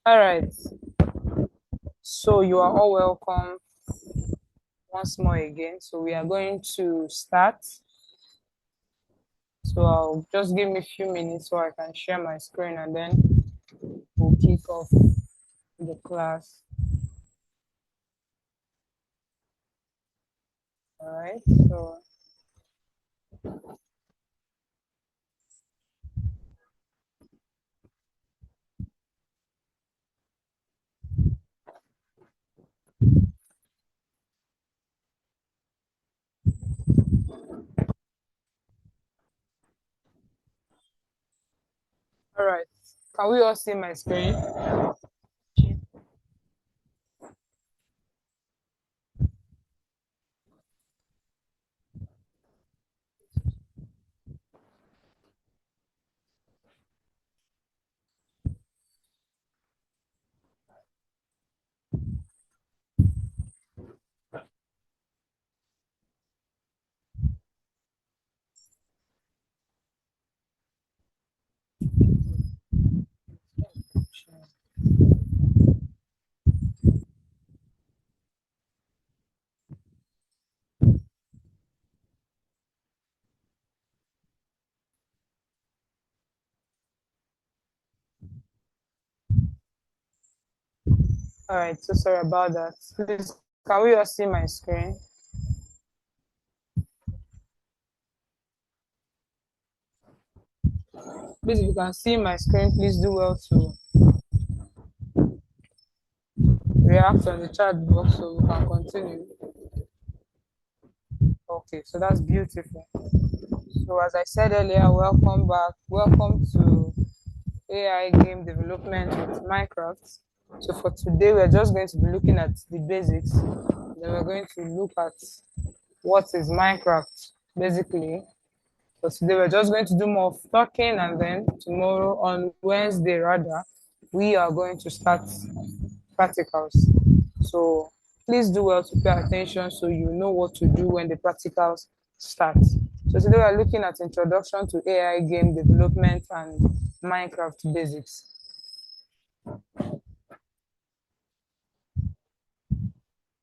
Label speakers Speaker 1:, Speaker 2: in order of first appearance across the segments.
Speaker 1: All right. So you are all welcome once more again. So we are going to start. So I'll just give me a few minutes so I can share my screen and then we'll kick off the class. All right. So all right. Can we all see my screen? All right. So sorry about that. Please, can we all see my screen? Please, if you can see my screen, please do well to react on the chat box so we can continue. Okay, so that's beautiful. So as I said earlier, welcome back. Welcome to AI game development with Minecraft. So for today, we're just going to be looking at the basics. Then we're going to look at what is Minecraft basically. So today we're just going to do more of talking, and then tomorrow on Wednesday rather, we are going to start practicals. So please do well to pay attention so you know what to do when the practicals start. So today we're looking at introduction to AI game development and Minecraft basics.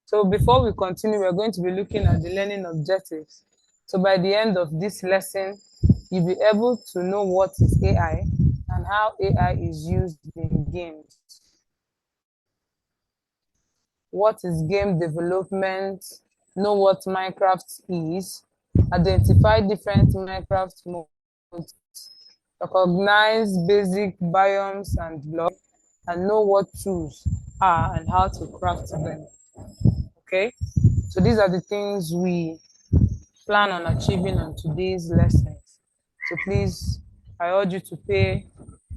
Speaker 1: So before we continue, we're going to be looking at the learning objectives. So by the end of this lesson, you'll be able to know what is AI and how AI is used in games. What is game development, know what Minecraft is, identify different Minecraft modes, recognize basic biomes and blocks, and know what tools are and how to craft them. Okay, so these are the things we plan on achieving on today's lessons. So please, I urge you to pay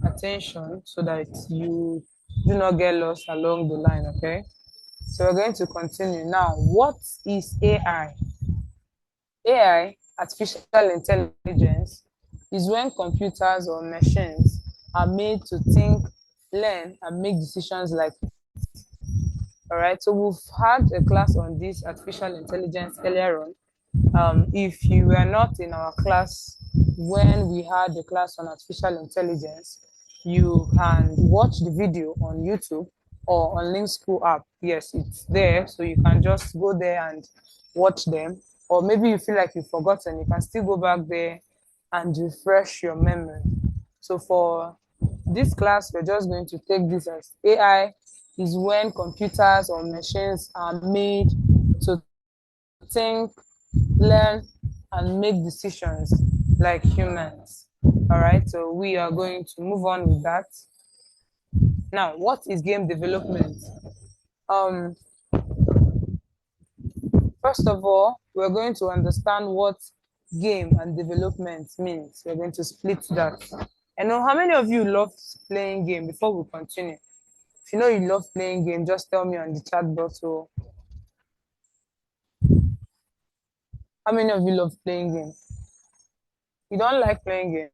Speaker 1: attention so that you do not get lost along the line, okay? So we're going to continue. Now, what is AI? AI, artificial intelligence, is when computers or machines are made to think, learn, and make decisions like all right. So we've had a class on this artificial intelligence earlier on. If you were not in our class when we had the class on artificial intelligence, you can watch the video on YouTube or on Link School app. Yes, it's there, so you can just go there and watch them. Or maybe you feel like you've forgotten, you can still go back there and refresh your memory. So for this class, we're just going to take this as AI is when computers or machines are made to think, learn, and make decisions like humans. All right, so we are going to move on with that. Now, what is game development? Um, First of all, we're going to understand what game and development means. We're going to split that. I know how many of you love playing game before we continue. If you know you love playing game, just tell me on the chat box. So, how many of you love playing game? You don't like playing game?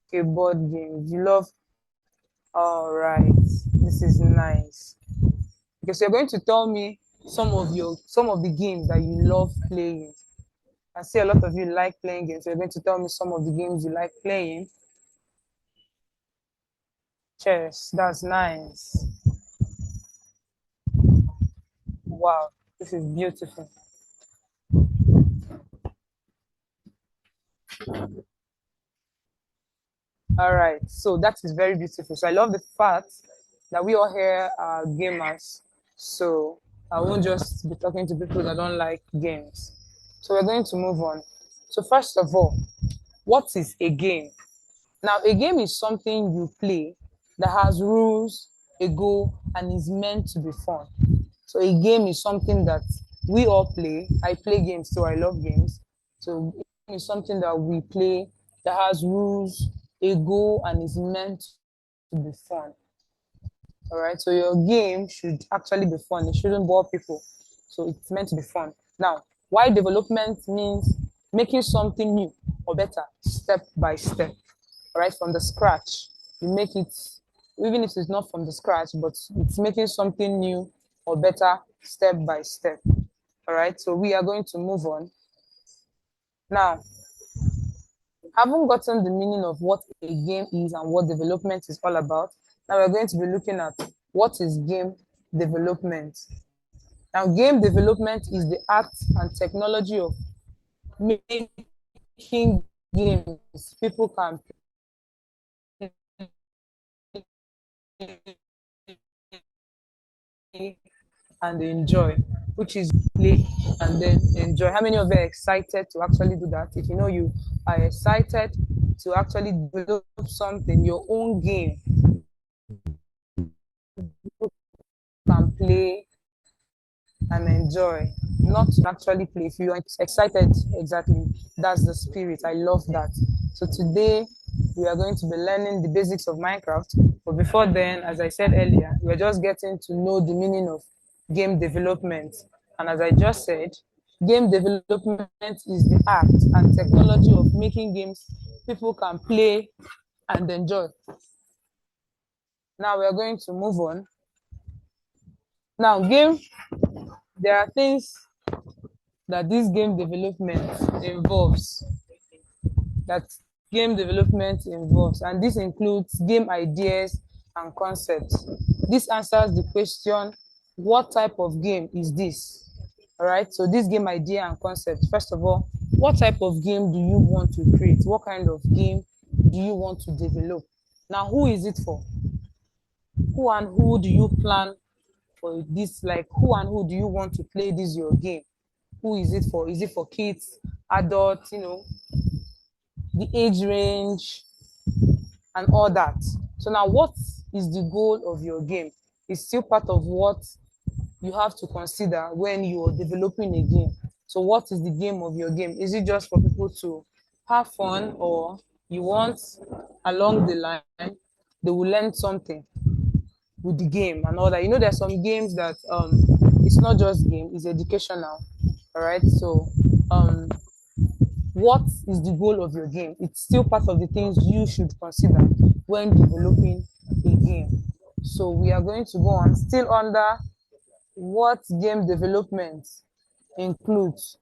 Speaker 1: Okay, board games. You love. All right, this is nice. Because you're going to tell me some of the games that you love playing. I see a lot of you like playing games. So you're going to tell me some of the games you like playing. Chess. That's nice. Wow, this is beautiful. All right, so that is very beautiful. So I love the fact that we all here are gamers. So I won't just be talking to people that don't like games. So we're going to move on. So first of all, what is a game? Now, a game is something you play that has rules, a goal, and is meant to be fun. So a game is something that we all play. I play games too. I love games. So a game is something that we play that has rules, a goal, and is meant to be fun. All right. So your game should actually be fun. It shouldn't bore people. So it's meant to be fun. Now, why development means making something new or better step by step. All right, from the scratch. You make it, even if it's not from the scratch, but it's making something new or better step by step. All right, so we are going to move on. Now, having gotten the meaning of what a game is and what development is all about, now we're going to be looking at what is game development. Now, game development is the act and technology of making games people can play and enjoy, which is play and then enjoy. How many of you are excited to actually do that? If you know you are excited to actually develop something, your own game, you can play and enjoy, not to actually play. If you are excited, exactly, that's the spirit. I love that. So today we are going to be learning the basics of Minecraft. But before then, as I said earlier, we're just getting to know the meaning of game development. And as I just said, game development is the act and technology of making games people can play and enjoy. Now we are going to move on. Now, there are things that this game development involves, that game development involves, and this includes game ideas and concepts. This answers the question, what type of game is this? All right, so this game idea and concept, first of all, what type of game do you want to create? What kind of game do you want to develop? Now, who is it for? Who and who do you plan for this? Like, who and who do you want to play this your game? Who is it for? Is it for kids, adults, the age range, and all that? So now, what is the goal of your game? It's still part of what you have to consider when you are developing a game. So what is the game of your game? Is it just for people to have fun, or you want along the line they will learn something with the game and all that? There's some games that it's not just game, it's educational. All right. So what is the goal of your game? It's still part of the things you should consider when developing a game. So we are going to go on still under what game development includes.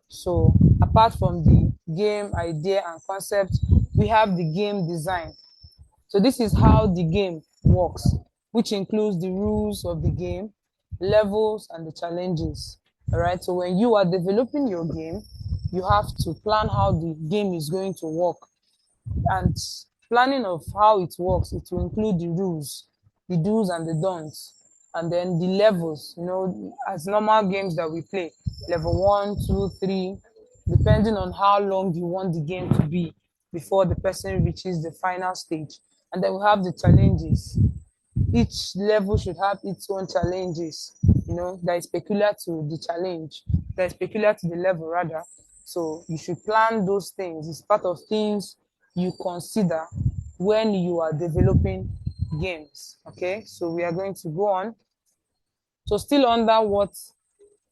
Speaker 1: So apart from the game idea and concept, we have the game design. So this is how the game works, which includes the rules of the game, levels, and the challenges. All right. So when you are developing your game, you have to plan how the game is going to work. And planning of how it works, it will include the rules, the do's and the don'ts, and then the levels, as normal games that we play, level one, two, three, depending on how long you want the game to be before the person reaches the final stage. And then we have the challenges. Each level should have its own challenges, that is peculiar to the challenge, that is peculiar to the level rather. So you should plan those things. It's part of things you consider when you are developing games. Okay, so we are going to go on. So still under what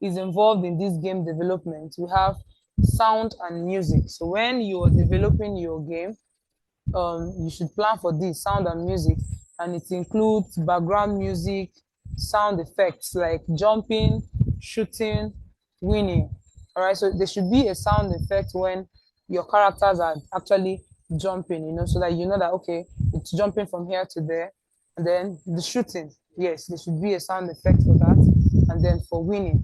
Speaker 1: is involved in this game development, we have sound and music. So when you are developing your game, you should plan for this sound and music, and it includes background music, sound effects like jumping, shooting, winning. All right, so there should be a sound effect when your characters are actually jumping, so that you know that okay, it's jumping from here to there, And then the shooting, yes, there should be a sound effect for that. And then for winning.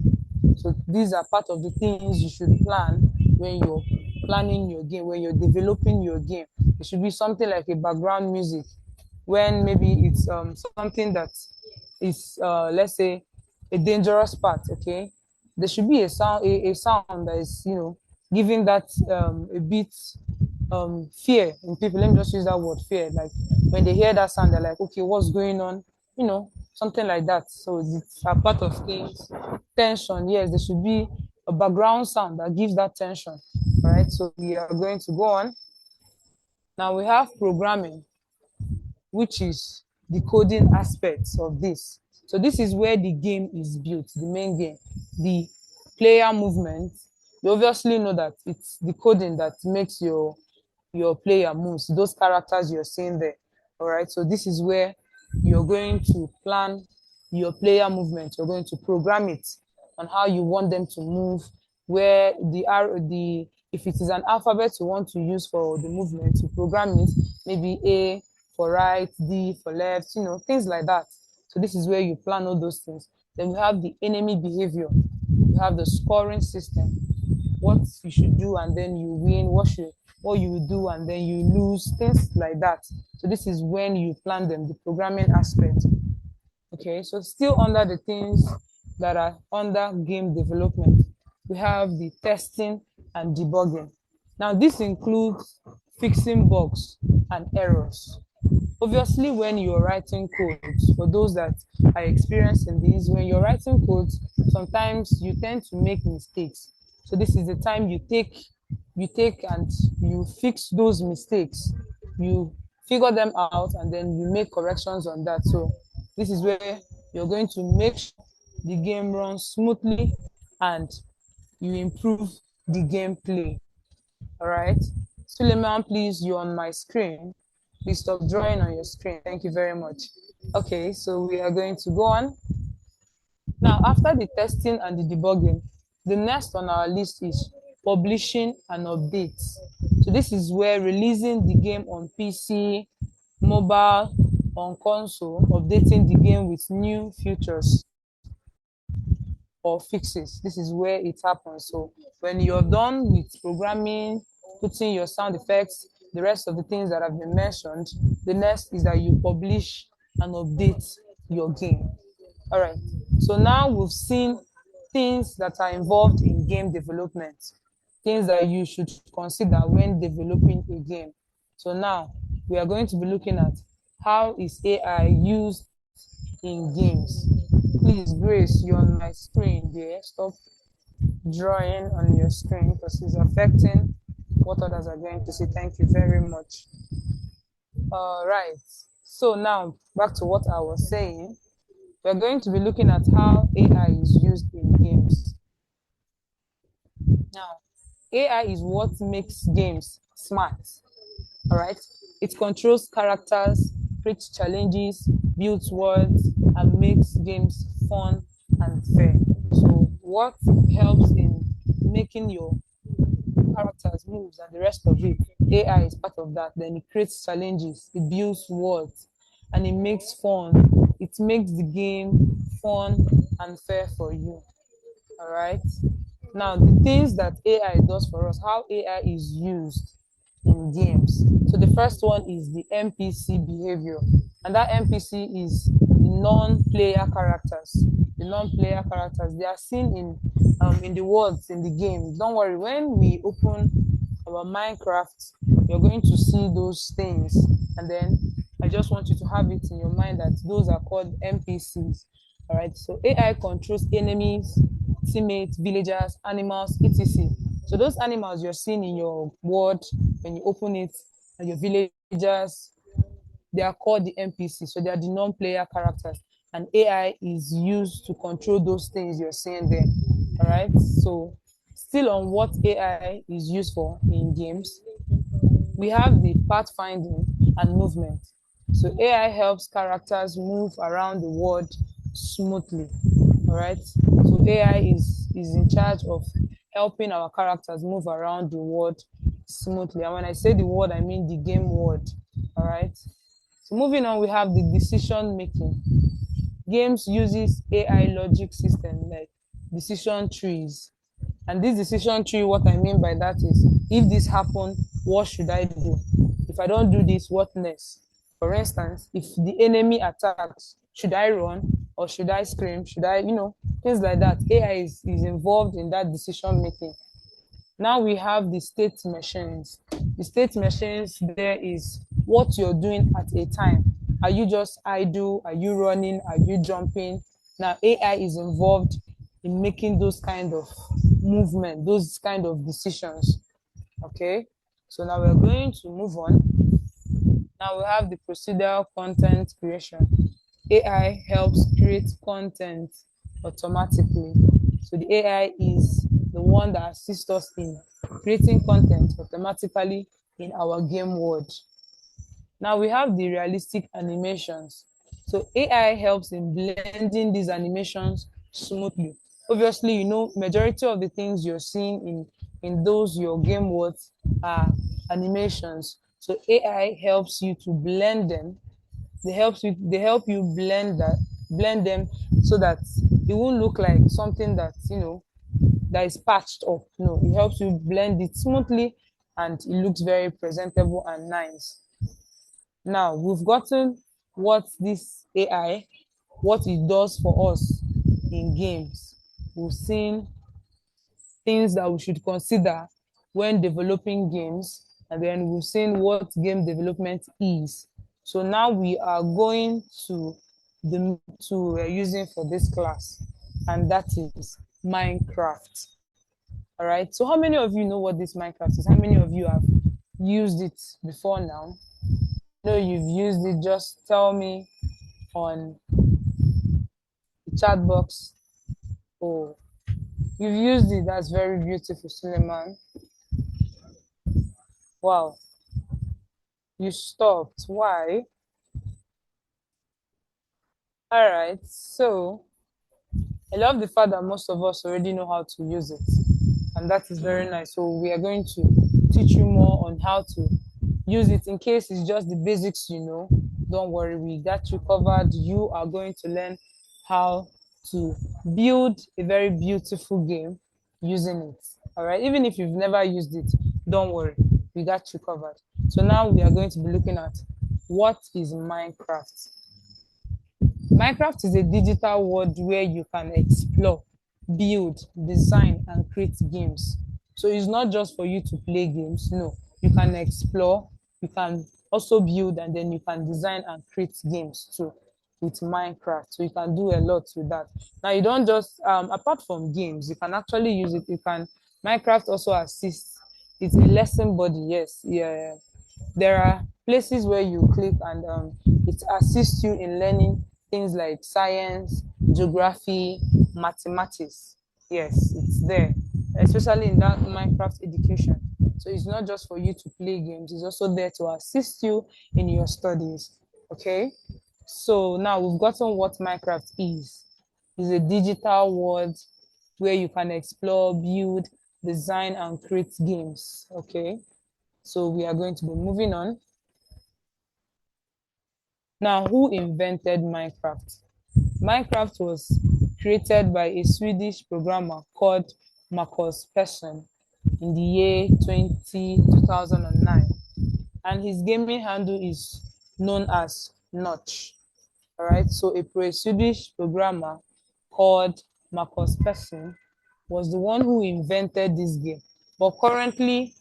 Speaker 1: So these are part of the things you should plan when you're planning your game, when you're developing your game. It should be something like a background music when maybe it's something that is, let's say, a dangerous part, okay? There should be a sound that is, giving that a bit fear in people. Let me just use that word, fear. Like when they hear that sound, they're like, okay, what's going on? Something like that. So it's a part of things. Tension, yes, there should be a background sound that gives that tension. All right, so we are going to go on. Now we have programming, which is the coding aspects of this. So this is where the game is built, the main game, the player movement. You obviously know that it's the coding that makes your player moves, those characters you're seeing there. All right, so this is where you're going to plan your player movement. You're going to program it on how you want them to move, where the if it is an alphabet you want to use for the movement, you program it, maybe A for right, D for left, things like that. So this is where you plan all those things. Then we have the enemy behavior. You have the scoring system, what you should do and then you win, what you will do and then you lose, things like that. So this is when you plan them, the programming aspect. Okay, so still under the things that are under game development, we have the testing and debugging. Now this includes fixing bugs and errors. Obviously, when you're writing codes, for those that are experiencing this, when you're writing codes, sometimes you tend to make mistakes. So this is the time you take and you fix those mistakes. You figure them out and then you make corrections on that. So this is where you're going to make sure the game runs smoothly and you improve the gameplay. All right. Suleiman, please, you're on my screen. Please stop drawing on your screen. Thank you very much. Okay, so we are going to go on. Now, after the testing and the debugging, the next on our list is publishing and updates. So this is where releasing the game on PC, mobile, on console, updating the game with new features or fixes. This is where it happens. So when you're done with programming, putting your sound effects, the rest of the things that have been mentioned, the next is that you publish and update your game. All right. So now we've seen things that are involved in game development, things that you should consider when developing a game. So now we are going to be looking at how is AI used in games. Please, Grace, you're on my screen there. Stop drawing on your screen because it's affecting what others are going to see. Thank you very much. All right. So now back to what I was saying. We're going to be looking at how AI is used in games. Now, AI is what makes games smart. All right. It controls characters, creates challenges, builds worlds, and makes games fun and fair. So, what helps in making your characters moves and the rest of it? AI is part of that. Then it creates challenges, it builds worlds, and it makes fun. It makes the game fun and fair for you. All right. Now, the things that AI does for us, how AI is used in games. So the first one is the NPC behavior, and that NPC is the non-player characters. The non-player characters, they are seen in the words in the game. Don't worry, when we open our Minecraft, you're going to see those things, and then I just want you to have it in your mind that those are called NPCs. All right. So AI controls enemies, teammates, villagers, animals, etc. So those animals you're seeing in your world when you open it, and your villagers, they are called the NPC. So they are the non-player characters, and AI is used to control those things you're seeing there. All right. So still on what AI is used for in games, we have the pathfinding and movement. So AI helps characters move around the world smoothly. All right. So AI is in charge of helping our characters move around the world smoothly. And when I say the world, I mean the game world. All right. So moving on, we have the decision making. Games uses AI logic system like decision trees. And this decision tree, what I mean by that is, if this happen, what should I do? If I don't do this, what next? For instance, if the enemy attacks, should I run or should I scream? Should I, things like that. AI is involved in that decision making. Now we have the state machines. The state machines, there is what you're doing at a time. Are you just idle? Are you running? Are you jumping? Now AI is involved in making those kind of movement, those kind of decisions. Okay. So now we're going to move on. Now we have the procedural content creation. AI helps create content automatically. So the AI is the one that assists us in creating content automatically in our game world. Now we have the realistic animations. So AI helps in blending these animations smoothly. Obviously, majority of the things you're seeing in those your game worlds are animations. So AI helps you to blend them. They help you blend them so that it won't look like something that is patched up. No, it helps you blend it smoothly and it looks very presentable and nice. Now we've gotten what this AI, what it does for us in games. We've seen things that we should consider when developing games, and then we've seen what game development is. So now we are going to the tool we're using for this class, and that is Minecraft. All right. So how many of you know what this Minecraft is? How many of you have used it before now? No, you've used it. Just tell me on the chat box. Oh, you've used it. That's very beautiful, Suleiman. Wow. You stopped. Why? All right. So I love the fact that most of us already know how to use it. And that is very nice. So we are going to teach you more on how to use it. In case it's just the basics, don't worry, we got you covered. You are going to learn how to build a very beautiful game using it. All right. Even if you've never used it, don't worry, we got you covered. So now we are going to be looking at what is Minecraft. Minecraft is a digital world where you can explore, build, design, and create games. So it's not just for you to play games. No, you can explore, you can also build, and then you can design and create games too with Minecraft. So you can do a lot with that. Now you don't just apart from games, you can actually use it. You can Minecraft also assists. It's a lesson body. Yes, yeah. There are places where you click and it assists you in learning things like science, geography, mathematics. Yes, it's there, especially in that Minecraft education. So it's not just for you to play games, it's also there to assist you in your studies. Okay, so now we've gotten what Minecraft is. It's a digital world where you can explore, build, design, and create games. Okay, so we are going to be moving on. Now, who invented Minecraft? Minecraft was created by a Swedish programmer called Marcus Persson in the year 2009. And his gaming handle is known as Notch. All right, so a Swedish programmer called Marcus Persson was the one who invented this game. But currently,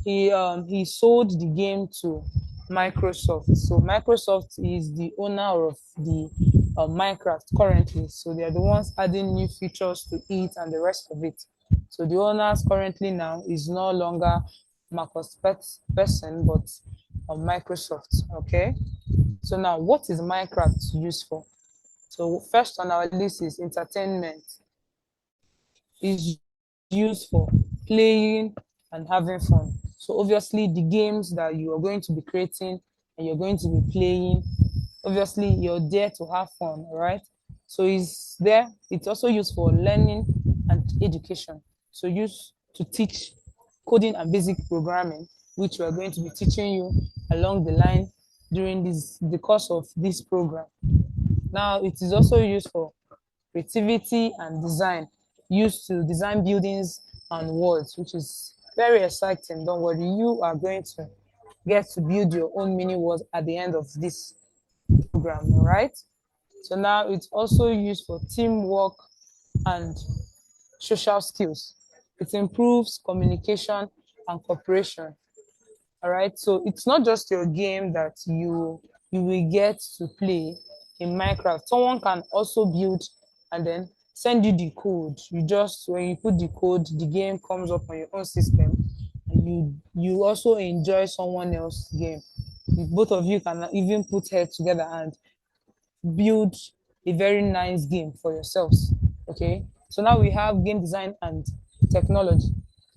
Speaker 1: he sold the game to Microsoft. So Microsoft is the owner of the Minecraft currently. So they are the ones adding new features to it and the rest of it. So the owners currently now is no longer Marcus Persson, but Microsoft. Okay. So now, what is Minecraft used for? So first on our list is entertainment. Is used for playing and having fun. So obviously the games that you are going to be creating and you're going to be playing, obviously you're there to have fun, all right? So it's there. It's also used for learning and education. So used to teach coding and basic programming, which we're going to be teaching you along the line during the course of this program. Now, it is also used for creativity and design, used to design buildings and walls, which is very exciting. Don't worry, you are going to get to build your own mini walls at the end of this program, all right? So now it's also used for teamwork and social skills. It improves communication and cooperation. All right. So it's not just your game that you will get to play in Minecraft. Someone can also build and then send you the code. You just when you put the code, the game comes up on your own system, and you also enjoy someone else's game. Both of you can even put heads together and build a very nice game for yourselves. Okay, so now we have game design and technology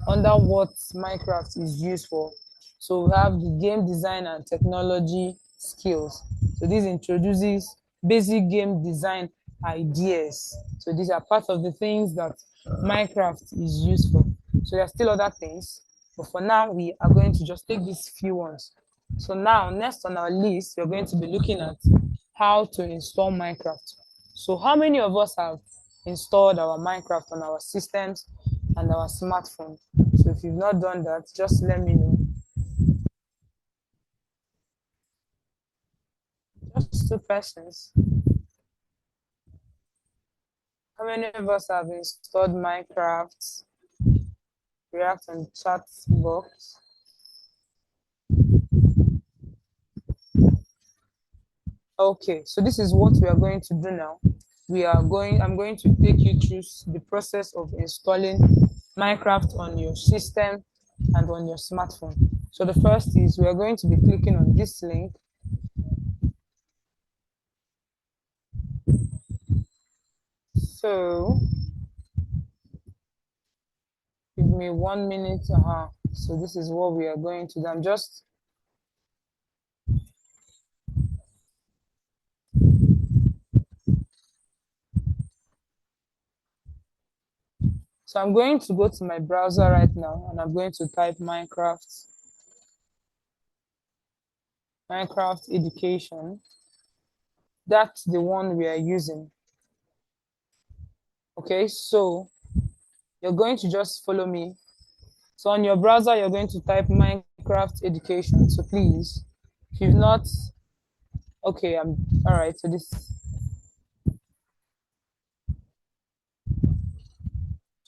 Speaker 1: under what Minecraft is used for. So we have the game design and technology skills. So this introduces basic game design ideas. So these are part of the things that Minecraft is used for. So there are still other things, but for now we are going to just take these few ones. So now, next on our list, we're going to be looking at how to install Minecraft. So how many of us have installed our Minecraft on our systems and our smartphone? So if you've not done that, just let me know. Just two persons. How many of us have installed Minecraft, React, and chat box? Okay, so this is what we are going to do now. I'm going to take you through the process of installing Minecraft on your system and on your smartphone. So the first is we are going to be clicking on this link. So give me 1 minute. So this is what we are going to do. I'm going to go to my browser right now and I'm going to type Minecraft education. That's the one we are using. Okay, so you're going to just follow me. So on your browser, you're going to type Minecraft education. So please, if you've not, okay, I'm all right. So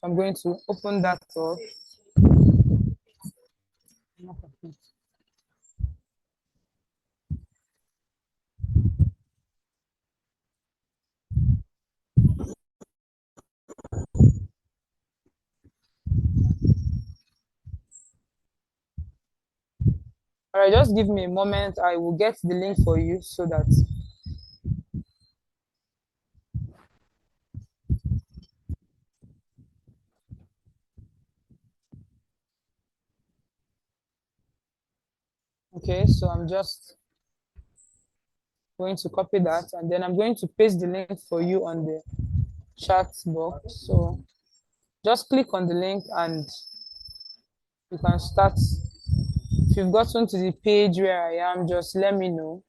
Speaker 1: I'm going to open that up. All right, just give me a moment. I will get the link for you so that. Okay, so I'm just going to copy that and then I'm going to paste the link for you on the chat box. So just click on the link and you can start. If you've gotten to the page where I am, just let me know.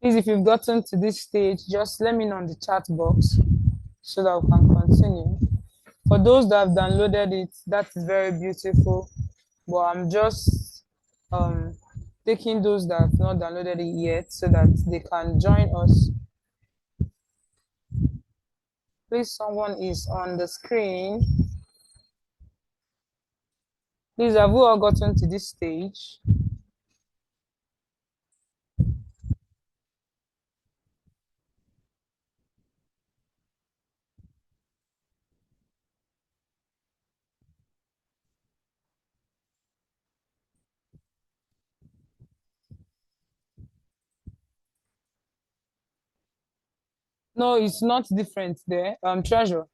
Speaker 1: Please, if you've gotten to this stage, just let me know in the chat box so that we can continue. For those that have downloaded it, that is very beautiful. But I'm just um, taking those that have not downloaded it yet so that they can join us. Please, someone is on the screen. Please, have we all gotten to this stage? No, it's not different there, treasure.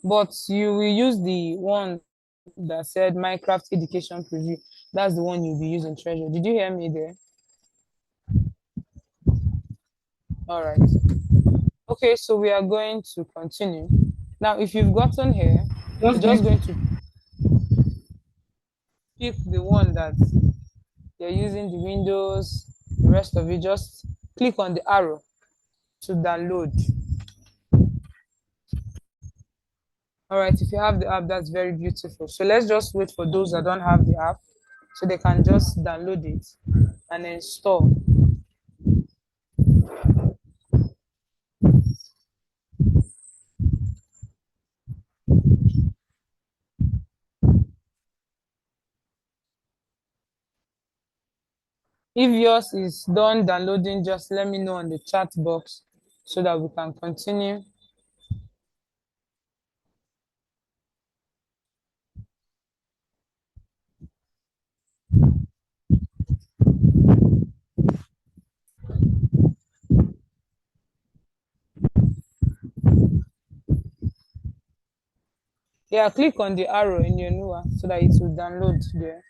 Speaker 1: But you will use the one that said Minecraft Education Preview. That's the one you'll be using, Treasure. Did you hear me there? All right. Okay, so we are going to continue. Now, if you've gotten here, you're
Speaker 2: Just
Speaker 1: just
Speaker 2: give.
Speaker 1: going to pick the one that you're using, the Windows, the rest of it. Just click on the arrow to download. All right, if you have the app, that's very beautiful. So let's just wait for those that don't have the app so they can just download it and install. If yours is done downloading, just let me know on the chat box so that we can continue. Yeah, click on the arrow in your Nua so that it will download there.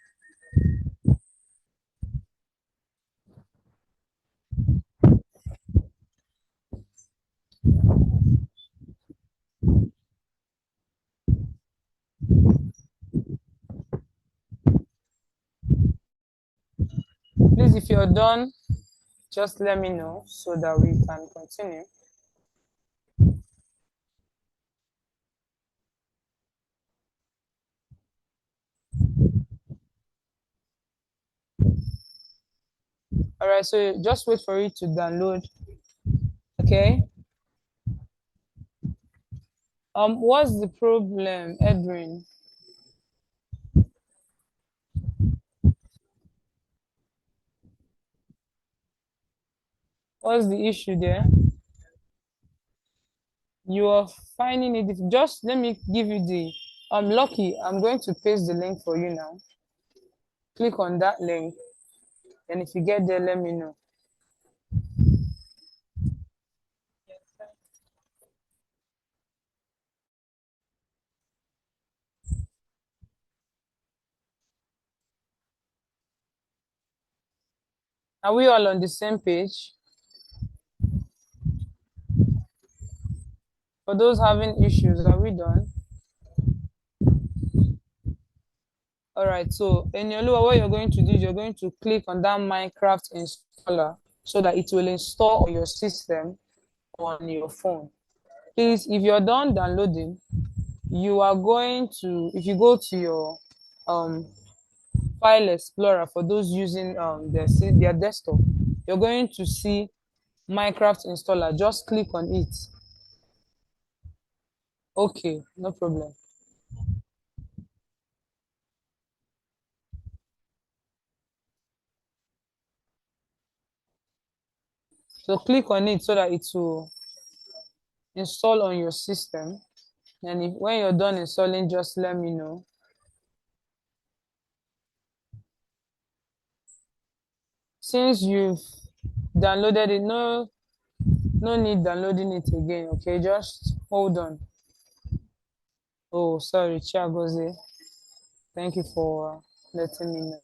Speaker 1: Please, if you're done, just let me know so that we can continue. All right, so just wait for it to download. Okay. What's the problem, Edwin? What's the issue there? You are finding it just let me give you the Lucky, I'm going to paste the link for you now. Click on that link, and if you get there, let me know. Are we all on the same page? For those having issues, are we done? All right, so in Yolua, what you're going to do is you're going to click on that Minecraft installer so that it will install on your system on your phone. Please, if you're done downloading, you are going to, if you go to your um, file explorer for those using their desktop, you're going to see Minecraft installer. Just click on it. Okay, no problem. So click on it so that it will install on your system. And if, when you're done installing, just let me know. Since you've downloaded it, no need downloading it again. Okay, just hold on. Oh, sorry, Chiagoze. Thank you for letting me know.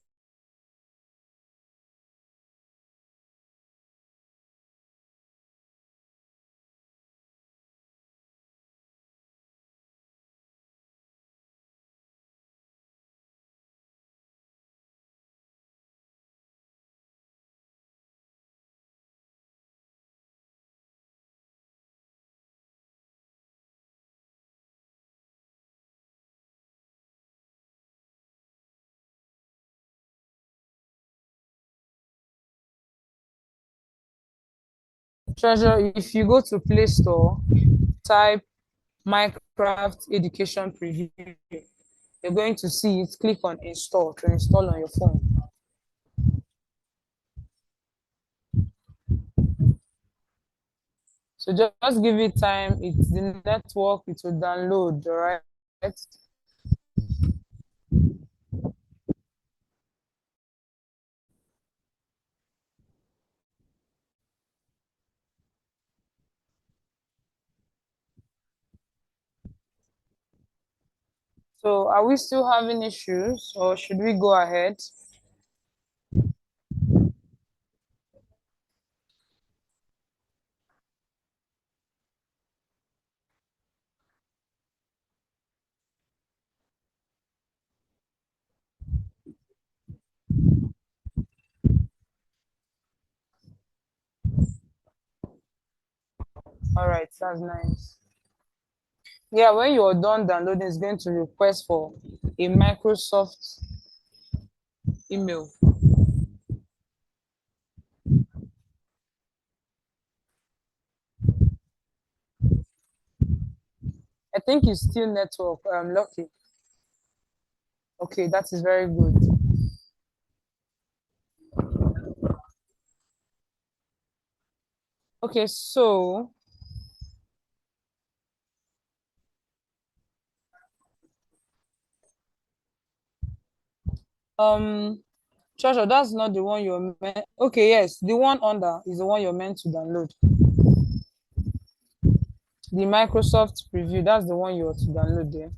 Speaker 1: Treasure, if you go to Play Store, type Minecraft Education Preview, you're going to see it. Click on install to install on your phone. So just give it time. It's the network, it will download, all right? So are we still having issues or should we go ahead? All right, that's nice. Yeah, when you're done downloading, it's going to request for a Microsoft email. I think it's still network, Lucky. Okay, that is very good. Okay, so um Treasure, that's not the one you're meant. Okay, yes, the one under is the one you're meant to download. The Microsoft preview, that's the one you're to download there.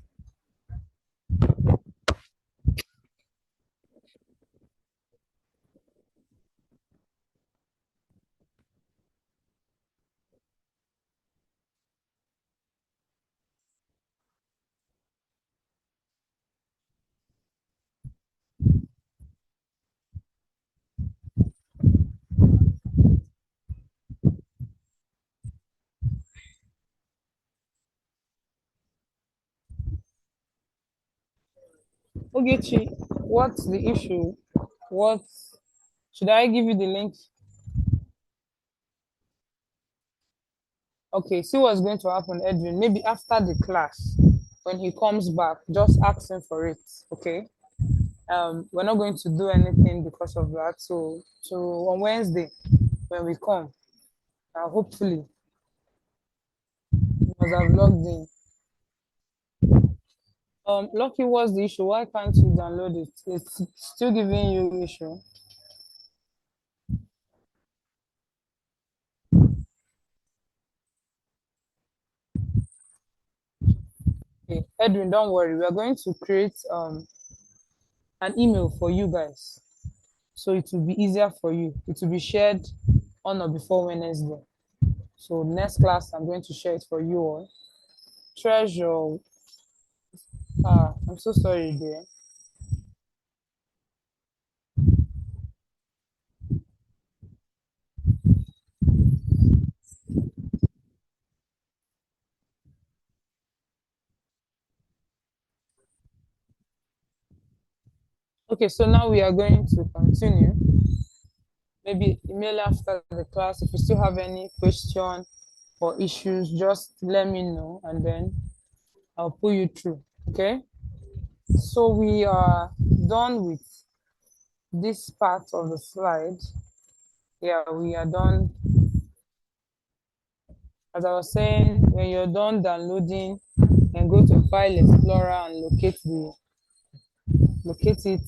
Speaker 1: Ogechi, what's the issue? What should I give you the link? Okay, see what's going to happen, Edwin. Maybe after the class, when he comes back, just ask him for it. Okay. We're not going to do anything because of that. So on Wednesday, when we come, hopefully, you must have logged in. Lucky, what's the issue? Why can't you download it? It's still giving you issue. Okay. Edwin, don't worry. We are going to create an email for you guys, so it will be easier for you. It will be shared on or before Wednesday. So next class, I'm going to share it for you all. Treasure. I'm so sorry, dear. Okay, so now we are going to continue. Maybe email after the class. If you still have any question or issues, just let me know and then I'll pull you through. Okay? So we are done with this part of the slide. Yeah, we are done. As I was saying, when you're done downloading, then go to File Explorer and locate it,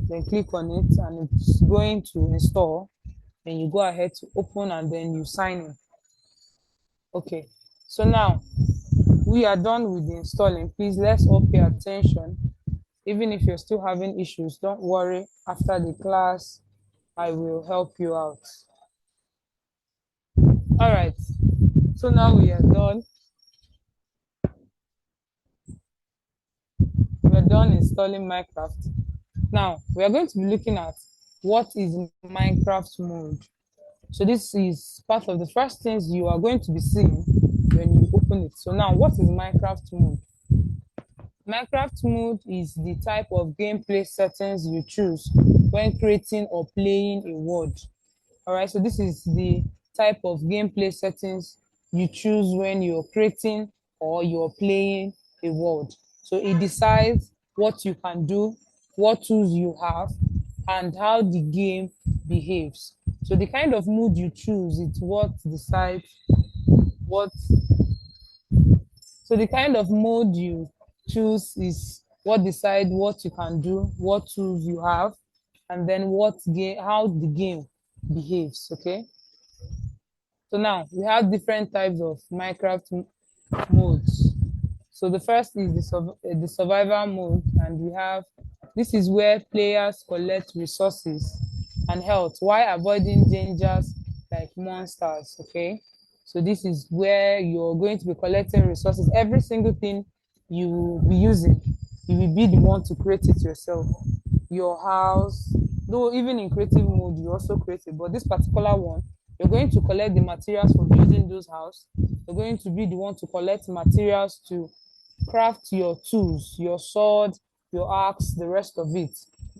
Speaker 1: then click on it, and it's going to install. Then you go ahead to open and then you sign in. Okay, so now we are done with the installing. Please let's all pay attention. Even if you're still having issues, don't worry. After the class, I will help you out. All right, so now we are done. We're done installing Minecraft. Now we are going to be looking at what is Minecraft mode. So this is part of the first things you are going to be seeing when you open it. So now what is Minecraft mode? Minecraft mode is the type of gameplay settings you choose when creating or playing a world. All right, so this is the type of gameplay settings you choose when you're creating or you're playing a world. So it decides what you can do, what tools you have, and how the game behaves. So the kind of mood you choose, it's what decides what. So the kind of mode you choose is what decide what you can do, what tools you have, and then how the game behaves. Okay. So now we have different types of Minecraft modes. So the first is the survival mode, and we have this is where players collect resources and health while avoiding dangers like monsters. Okay, so this is where you're going to be collecting resources. Every single thing you will be using, you will be the one to create it yourself. Your house, though even in creative mode, you also create it. But this particular one, you're going to collect the materials for building those houses. You're going to be the one to collect materials to craft your tools, your sword, your axe, the rest of it.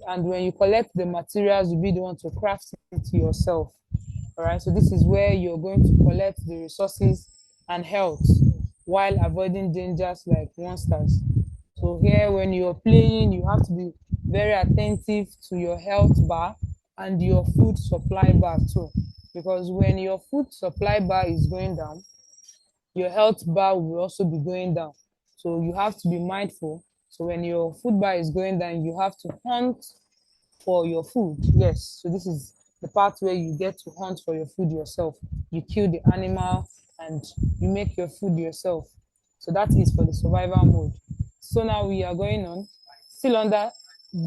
Speaker 1: And when you collect the materials, you'll be the one to craft it yourself. All right, so this is where you're going to collect the resources and health while avoiding dangers like monsters. So here, when you're playing, you have to be very attentive to your health bar and your food supply bar too. Because when your food supply bar is going down, your health bar will also be going down. So you have to be mindful. So when your food bar is going down, you have to hunt for your food. Yes, so this is the part where you get to hunt for your food yourself. You kill the animal and you make your food yourself. So that is for the survival mode. So now we are going on, still under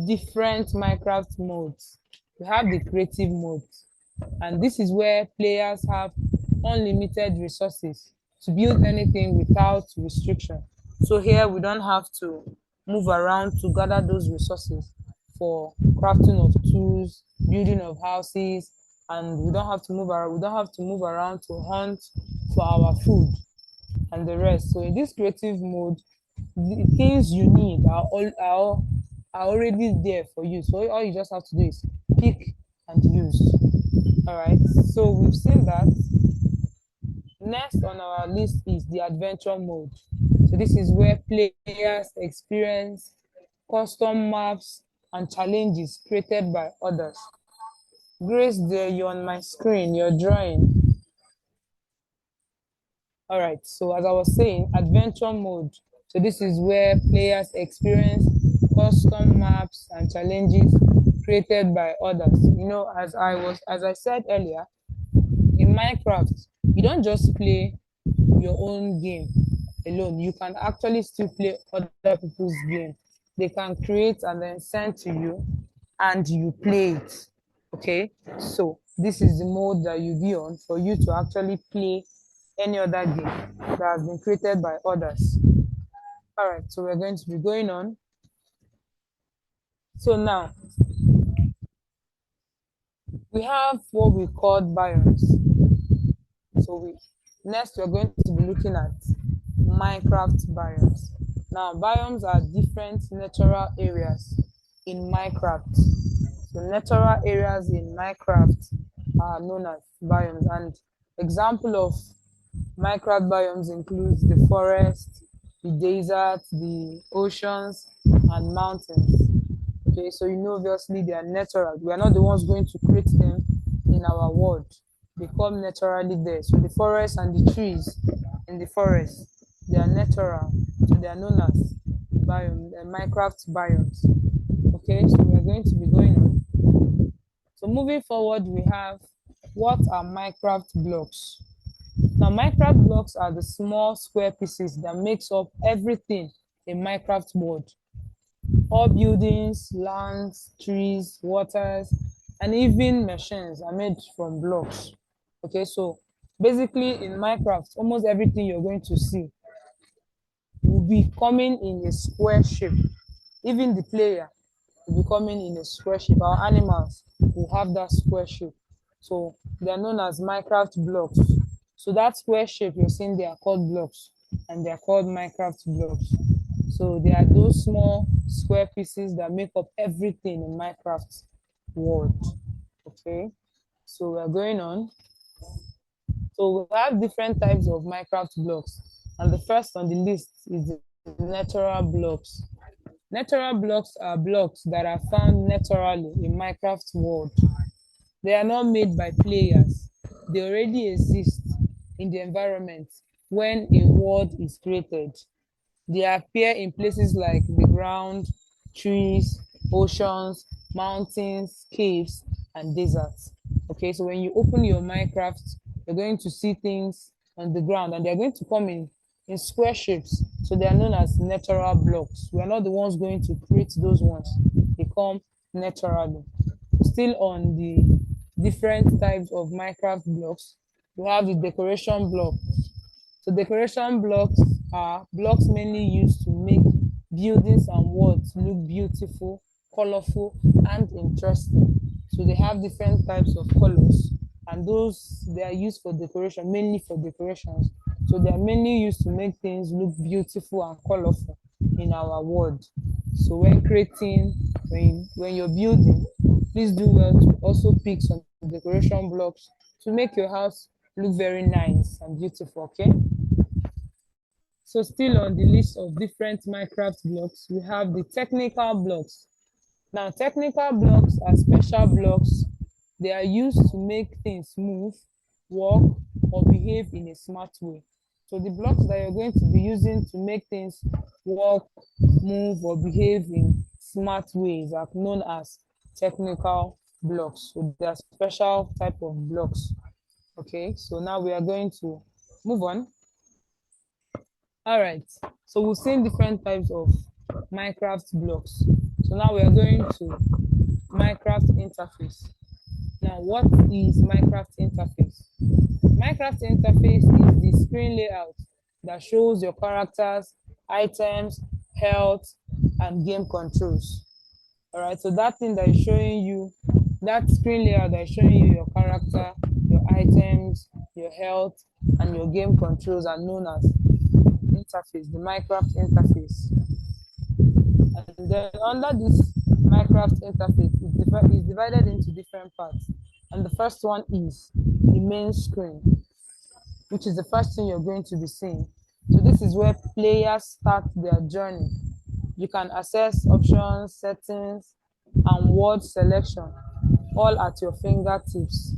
Speaker 1: different Minecraft modes. We have the creative mode, and this is where players have unlimited resources to build anything without restriction. So here we don't have to move around to gather those resources for crafting of tools, building of houses, and we don't have to move around. We don't have to move around to hunt for our food and the rest. So in this creative mode, the things you need are already there for you. So all you just have to do is pick and use. All right. So we've seen that. Next on our list is the adventure mode. So this is where players experience custom maps and challenges created by others. Grace, there you're on my screen, you're drawing. All right, so as I was saying, adventure mode. So this is where players experience custom maps and challenges created by others. You know, as I said earlier, in Minecraft, you don't just play your own game alone. You can actually still play other people's game. They can create and then send to you, and you play it. Okay, so this is the mode that you be on for you to actually play any other game that has been created by others. All right, so we're going to be going on. So now we have what we call biomes. So next we're going to be looking at Minecraft biomes. Now biomes are different natural areas in Minecraft. So natural areas in Minecraft are known as biomes, and example of Minecraft biomes includes the forest, the desert, the oceans, and mountains. Okay, so you know obviously they are natural. We are not the ones going to create them in our world. They come naturally there. So the forest and the trees in the forest, they are natural. So they are known as Minecraft biomes. Okay, so we're going to be going on. So moving forward, we have what are Minecraft blocks? Now, Minecraft blocks are the small square pieces that makes up everything in Minecraft world. All buildings, lands, trees, waters, and even machines are made from blocks. Okay, so basically in Minecraft, almost everything you're going to see will be coming in a square shape. Even the player will be coming in a square shape. Our animals will have that square shape. So they are known as Minecraft blocks. So that square shape you're seeing, they are called blocks, and they are called Minecraft blocks. So they are those small square pieces that make up everything in Minecraft world. Okay, so we're going on. So we have different types of Minecraft blocks, and the first on the list is the natural blocks. Natural blocks are blocks that are found naturally in Minecraft world. They are not made by players. They already exist in the environment when a world is created. They appear in places like the ground, trees, oceans, mountains, caves, and deserts. Okay, so when you open your Minecraft, you're going to see things on the ground, and they're going to come in in square shapes. So they are known as natural blocks. We are not the ones going to create those ones. They come naturally. Still on the different types of Minecraft blocks, we have the decoration block. So decoration blocks are blocks mainly used to make buildings and walls look beautiful, colorful, and interesting. So they have different types of colors, and those they are used for decoration, mainly for decorations. So they are mainly used to make things look beautiful and colorful in our world. So when creating, when you're building, please do well to also pick some decoration blocks to make your house look very nice and beautiful. Okay. So still on the list of different Minecraft blocks, we have the technical blocks. Now, technical blocks are special blocks. They are used to make things move, work, or behave in a smart way. So the blocks that you're going to be using to make things work, move, or behave in smart ways are known as technical blocks. So they are special type of blocks. Okay, so now we are going to move on. All right. So we've seen different types of Minecraft blocks. So now we are going to Minecraft interface. Now, what is Minecraft interface? Minecraft interface is the screen layout that shows your characters, items, health, and game controls. All right. So that thing that is showing you, that screen layout that is showing you your character, your items, your health, and your game controls are known as interface, the Minecraft interface. And then under this Minecraft interface is divided into different parts. And the first one is the main screen, which is the first thing you're going to be seeing. So this is where players start their journey. You can access options, settings, and word selection all at your fingertips.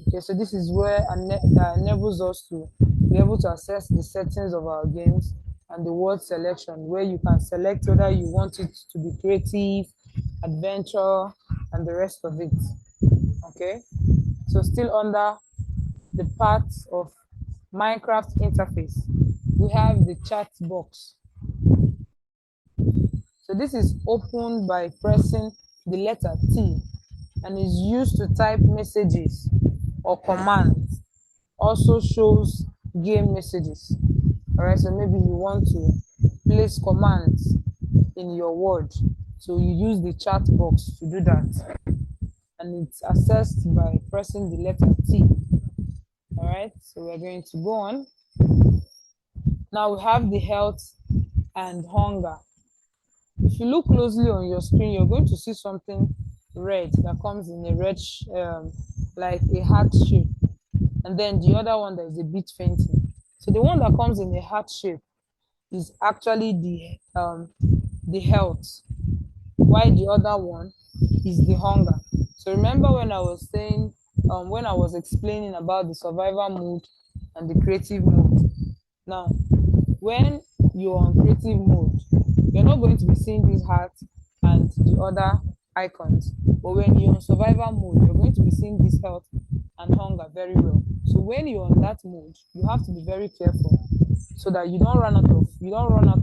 Speaker 1: Okay, so this is where that enables us to be able to access the settings of our games and the word selection, where you can select whether you want it to be creative, adventure, and the rest of it. Okay, so still under the part of Minecraft interface, we have the chat box. So this is opened by pressing the letter T and is used to type messages or commands. Also shows game messages. All right, so maybe you want to place commands in your word. So you use the chat box to do that. And it's accessed by pressing the letter T. All right, so we're going to go on. Now we have the health and hunger. If you look closely on your screen, you're going to see something red that comes in a red, like a heart shape. And then the other one that is a bit fainting. So the one that comes in a heart shape is actually the health, while the other one is the hunger. So remember when I was saying, when I was explaining about the survival mode and the creative mode. Now, when you're on creative mode, you're not going to be seeing this heart and the other icons. But when you're on survival mode, you're going to be seeing this health and hunger very well. So when you're on that mode, you have to be very careful so that you don't run out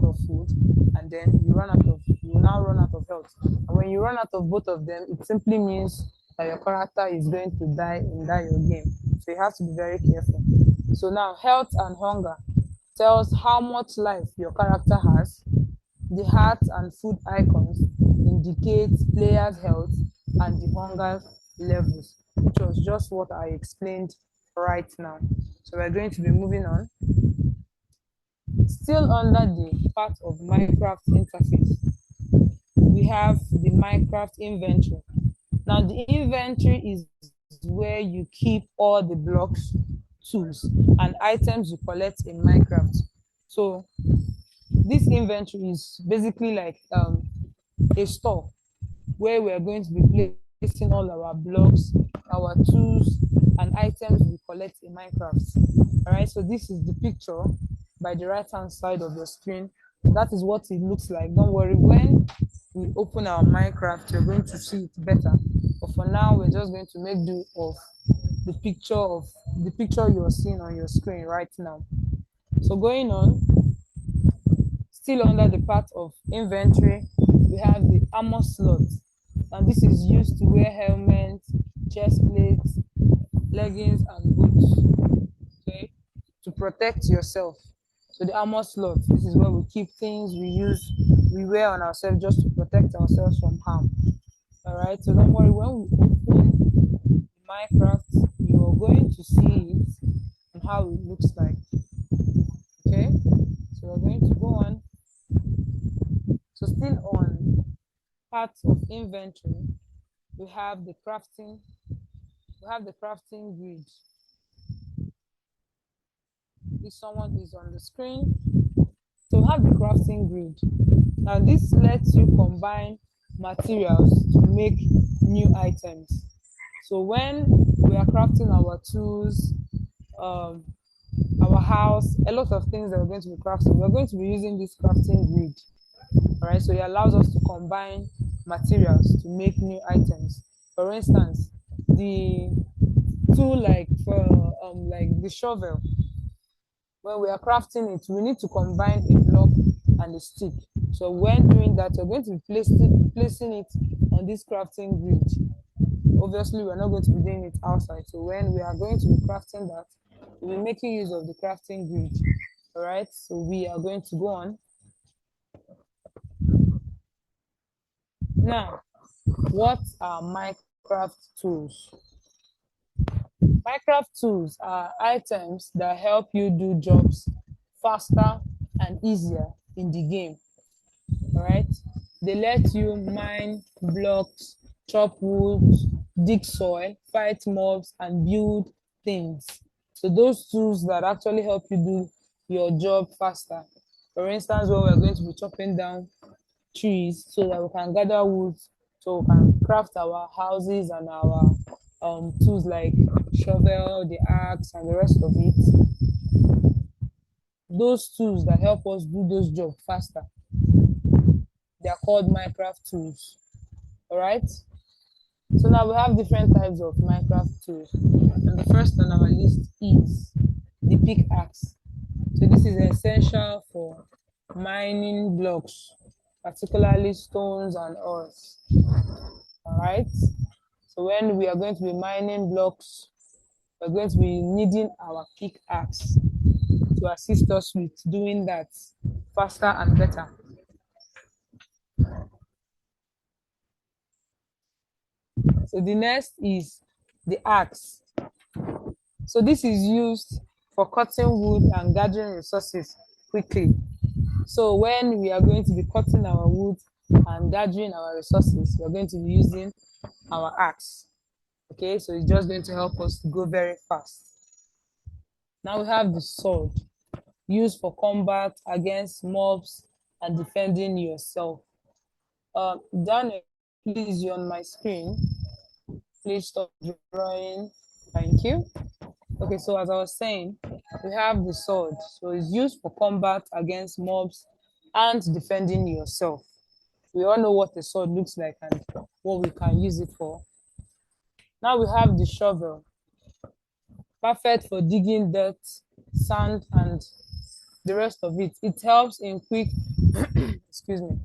Speaker 1: of food, and then you will now run out of health. And when you run out of both of them, it simply means that your character is going to die in that your game. So you have to be very careful. So now health and hunger tells how much life your character has. The heart and food icons indicate players' health and the hunger levels, which was just what I explained right now. So we're going to be moving on. Still under the part of Minecraft interface, we have the Minecraft inventory. Now the inventory is where you keep all the blocks, tools, and items you collect in Minecraft. So this inventory is basically like a store where we are going to be placing all our blocks, our tools, and items we collect in Minecraft. All right, so this is the picture by the right hand side of your screen. That is what it looks like. Don't worry, when we open our Minecraft, you're going to see it better. But for now, we're just going to make do of the picture you're seeing on your screen right now. So going on, Still under the part of inventory, we have the armor slot. And this is used to wear helmets, chest plates, leggings, and boots, okay, to protect yourself. So the armor slot, this is where we keep things we wear on ourselves just to protect ourselves from harm. All right, so don't worry, when we open Minecraft, you're going to see it and how it looks like. Okay, so we're going to go on. So still on parts of inventory, we have the crafting, grid. If someone is on the screen, so we have the crafting grid. Now this lets you combine materials to make new items. So when we are crafting our tools, our house, a lot of things that we're going to be crafting, we're going to be using this crafting grid. All right, so it allows us to combine materials to make new items. For instance, the tool like the shovel, when we are crafting it, we need to combine a block and a stick. So when doing that, we're going to be placing it on this crafting grid. Obviously, we're not going to be doing it outside. So when we are going to be crafting that, we'll be making use of the crafting grid. All right, so we are going to go on. Now, what are Minecraft tools? Minecraft tools are items that help you do jobs faster and easier in the game. All right, they let you mine blocks, chop wood, dig soil, fight mobs, and build things. So those tools that actually help you do your job faster. For instance, when we're going to be chopping down trees so that we can gather wood, so we can craft our houses and our tools like shovel, the axe, and the rest of it. Those tools that help us do those jobs faster, they are called Minecraft tools. All right. So now we have different types of Minecraft tools, and the first on our list is the pickaxe. So this is essential for mining blocks, particularly stones and ores. All right. So when we are going to be mining blocks, we're going to be needing our pickaxe to assist us with doing that faster and better. So the next is the axe. So this is used for cutting wood and gathering resources quickly. So when we are going to be cutting our wood and gathering our resources, we're going to be using our axe. Okay, so it's just going to help us to go very fast. Now we have the sword, used for combat against mobs and defending yourself. Daniel, please, you're on my screen. Please stop drawing. Thank you. Okay, so as I was saying, we have the sword. So it's used for combat against mobs and defending yourself. We all know what a sword looks like and what we can use it for. Now we have the shovel, perfect for digging dirt, sand, and the rest of it. It helps in quick, excuse me.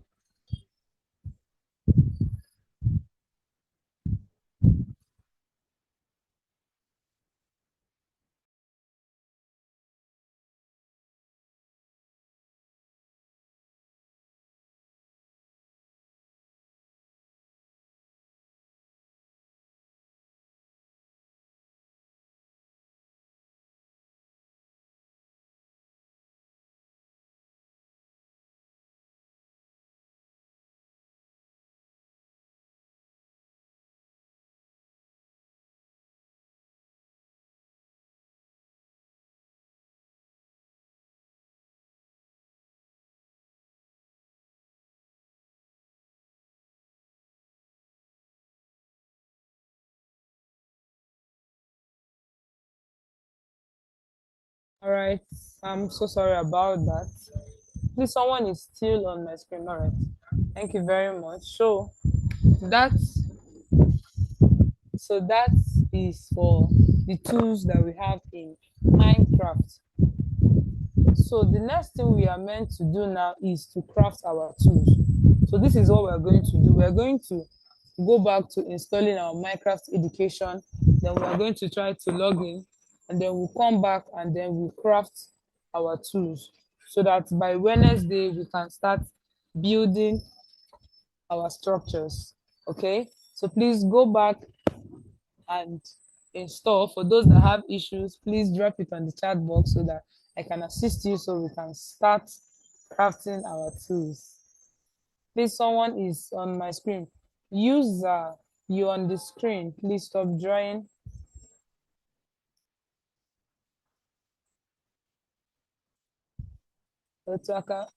Speaker 1: All right, I'm so sorry about that. Please, someone is still on my screen. All right, thank you very much. That's so that is for the tools that we have in Minecraft. So the next thing we are meant to do now is to craft our tools. So this is what we're going to do. We're going to go back to installing our Minecraft education. Then we are going to try to log in, and then we'll come back and then we'll craft our tools so that by Wednesday we can start building our structures. Okay, so please go back and install. For those that have issues, please drop it on the chat box so that I can assist you so we can start crafting our tools. Please, someone is on my screen. User, you on the screen. Please stop drawing. Otaka.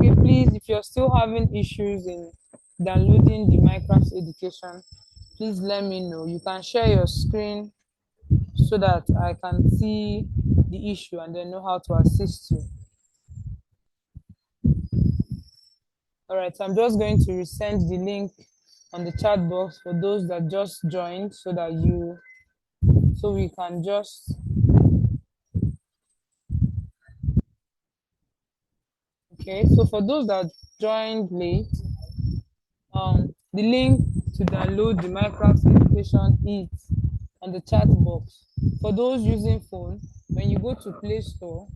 Speaker 1: Okay, please, if you're still having issues in downloading the Minecraft education, please let me know. You can share your screen so that I can see the issue and then know how to assist you. All right, so I'm just going to resend the link on the chat box for those that just joined so we can just, okay, so for those that joined late, the link to download the Minecraft education is on the chat box. For those using phone, when you go to Play Store,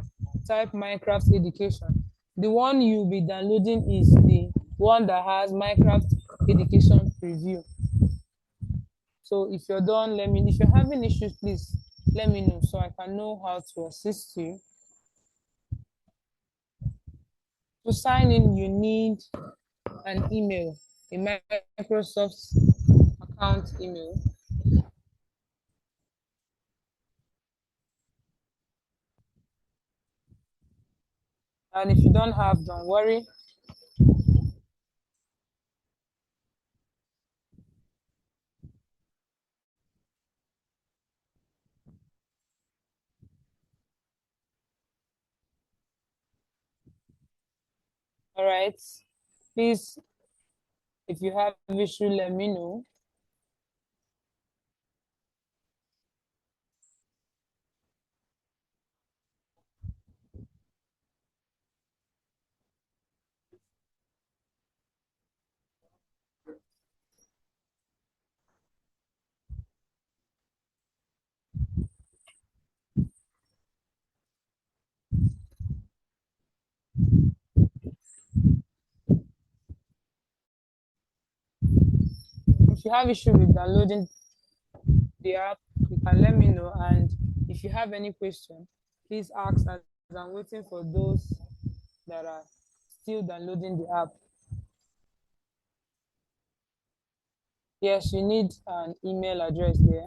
Speaker 1: type Minecraft education. The one you'll be downloading is the one that has Minecraft education preview. So if you're done, if you're having issues, please let me know so I can know how to assist you. To sign in, you need an email, a Microsoft account email. And if you don't have, don't worry. All right. Please, if you have issue, let me know. If you have issue with downloading the app, you can let me know. And if you have any question, please ask as I'm waiting for those that are still downloading the app. Yes, you need an email address there.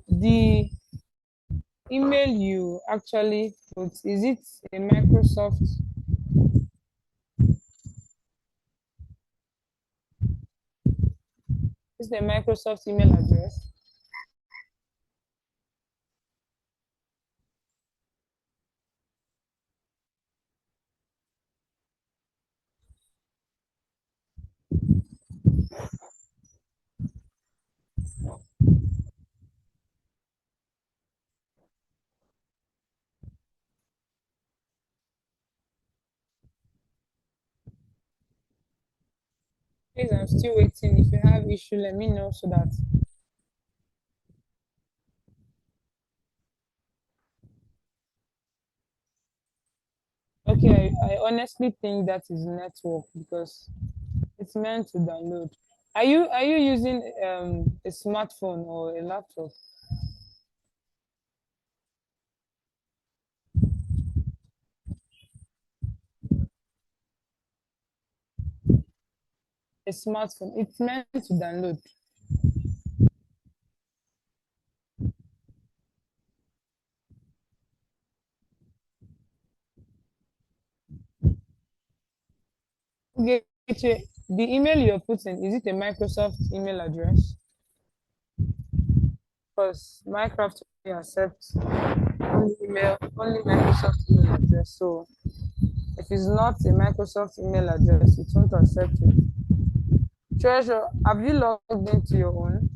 Speaker 1: The email you actually put, is it a Microsoft? Is the Microsoft email address? Please, I'm still waiting. If you have issue, let me know so that. Okay, I honestly think that is network because it's meant to download. Are you using a smartphone or a laptop? A smartphone. It's meant to download. Okay, the email you're putting, is it a Microsoft email address? Because Minecraft only accepts only Microsoft email address. So if it's not a Microsoft email address, it won't accept it. Treasure, have you logged into your own?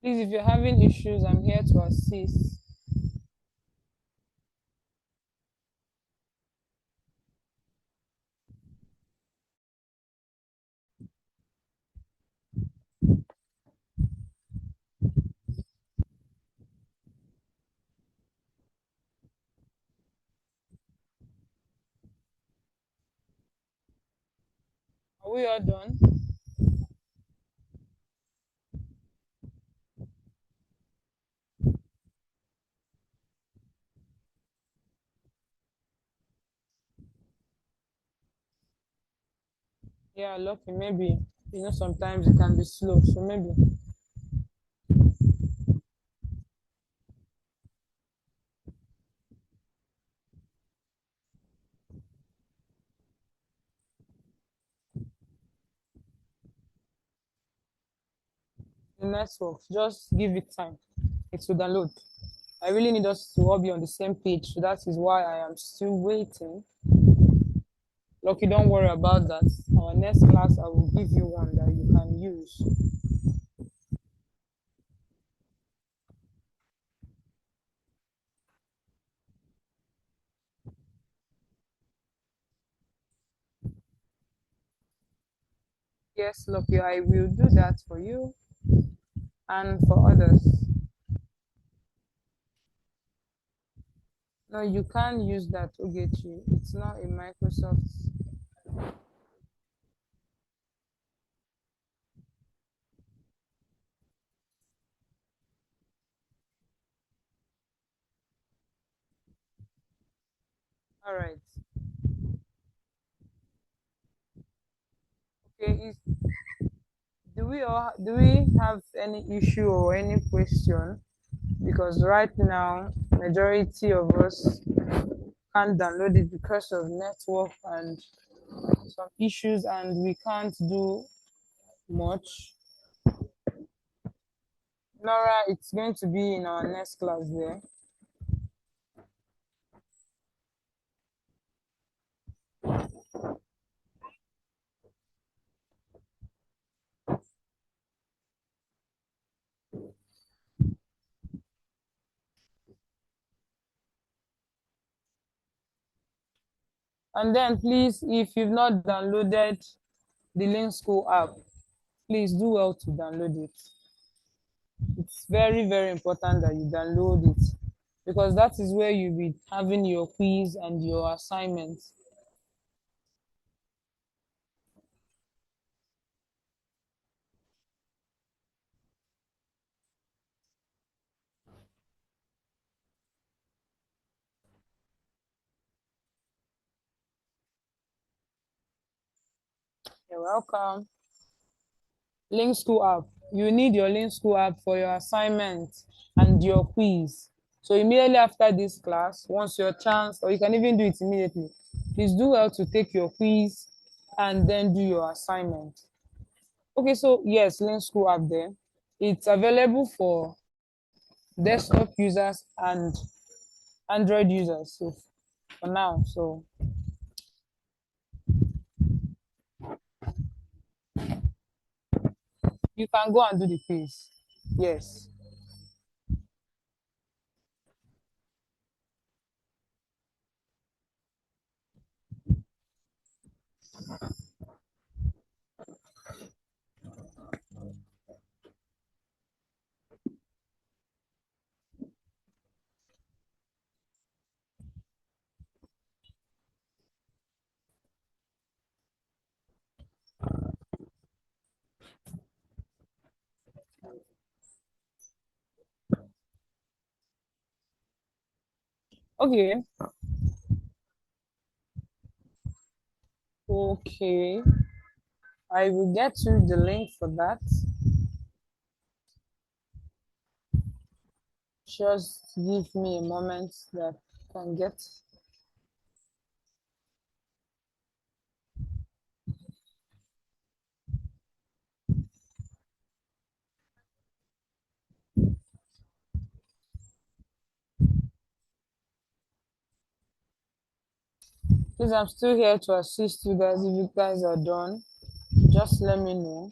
Speaker 1: Please, if you're having issues, I'm here to assist. Are we all done? Yeah, lucky. Maybe, sometimes it can be slow. So maybe the network, just give it time. It will download. I really need us to all be on the same page. So that is why I am still waiting. Lucky, don't worry about that. Our next class, I will give you one that you can use. Yes, Lucky, I will do that for you and for others. No, you can't use that, Ogechi. It's not a Microsoft. All right. Okay. Do we have any issue or any question? Because right now, majority of us can't download it because of network and some issues, and we can't do much. Nora, it's going to be in our next class there. And then please, if you've not downloaded the Link School app, please do well to download it. It's very, very important that you download it because that is where you'll be having your quiz and your assignments. You're welcome. Link School app. You need your Link School app for your assignment and your quiz. So immediately after this class, once your chance, or you can even do it immediately, please do well to take your quiz and then do your assignment. Okay, so yes, Link School app there. It's available for desktop users and Android users. So for now, so You can go and do the quiz. Yes. Okay. Okay. I will get you the link for that. Just give me a moment that I can get. Please, I'm still here to assist you guys. If you guys are done, just let me know.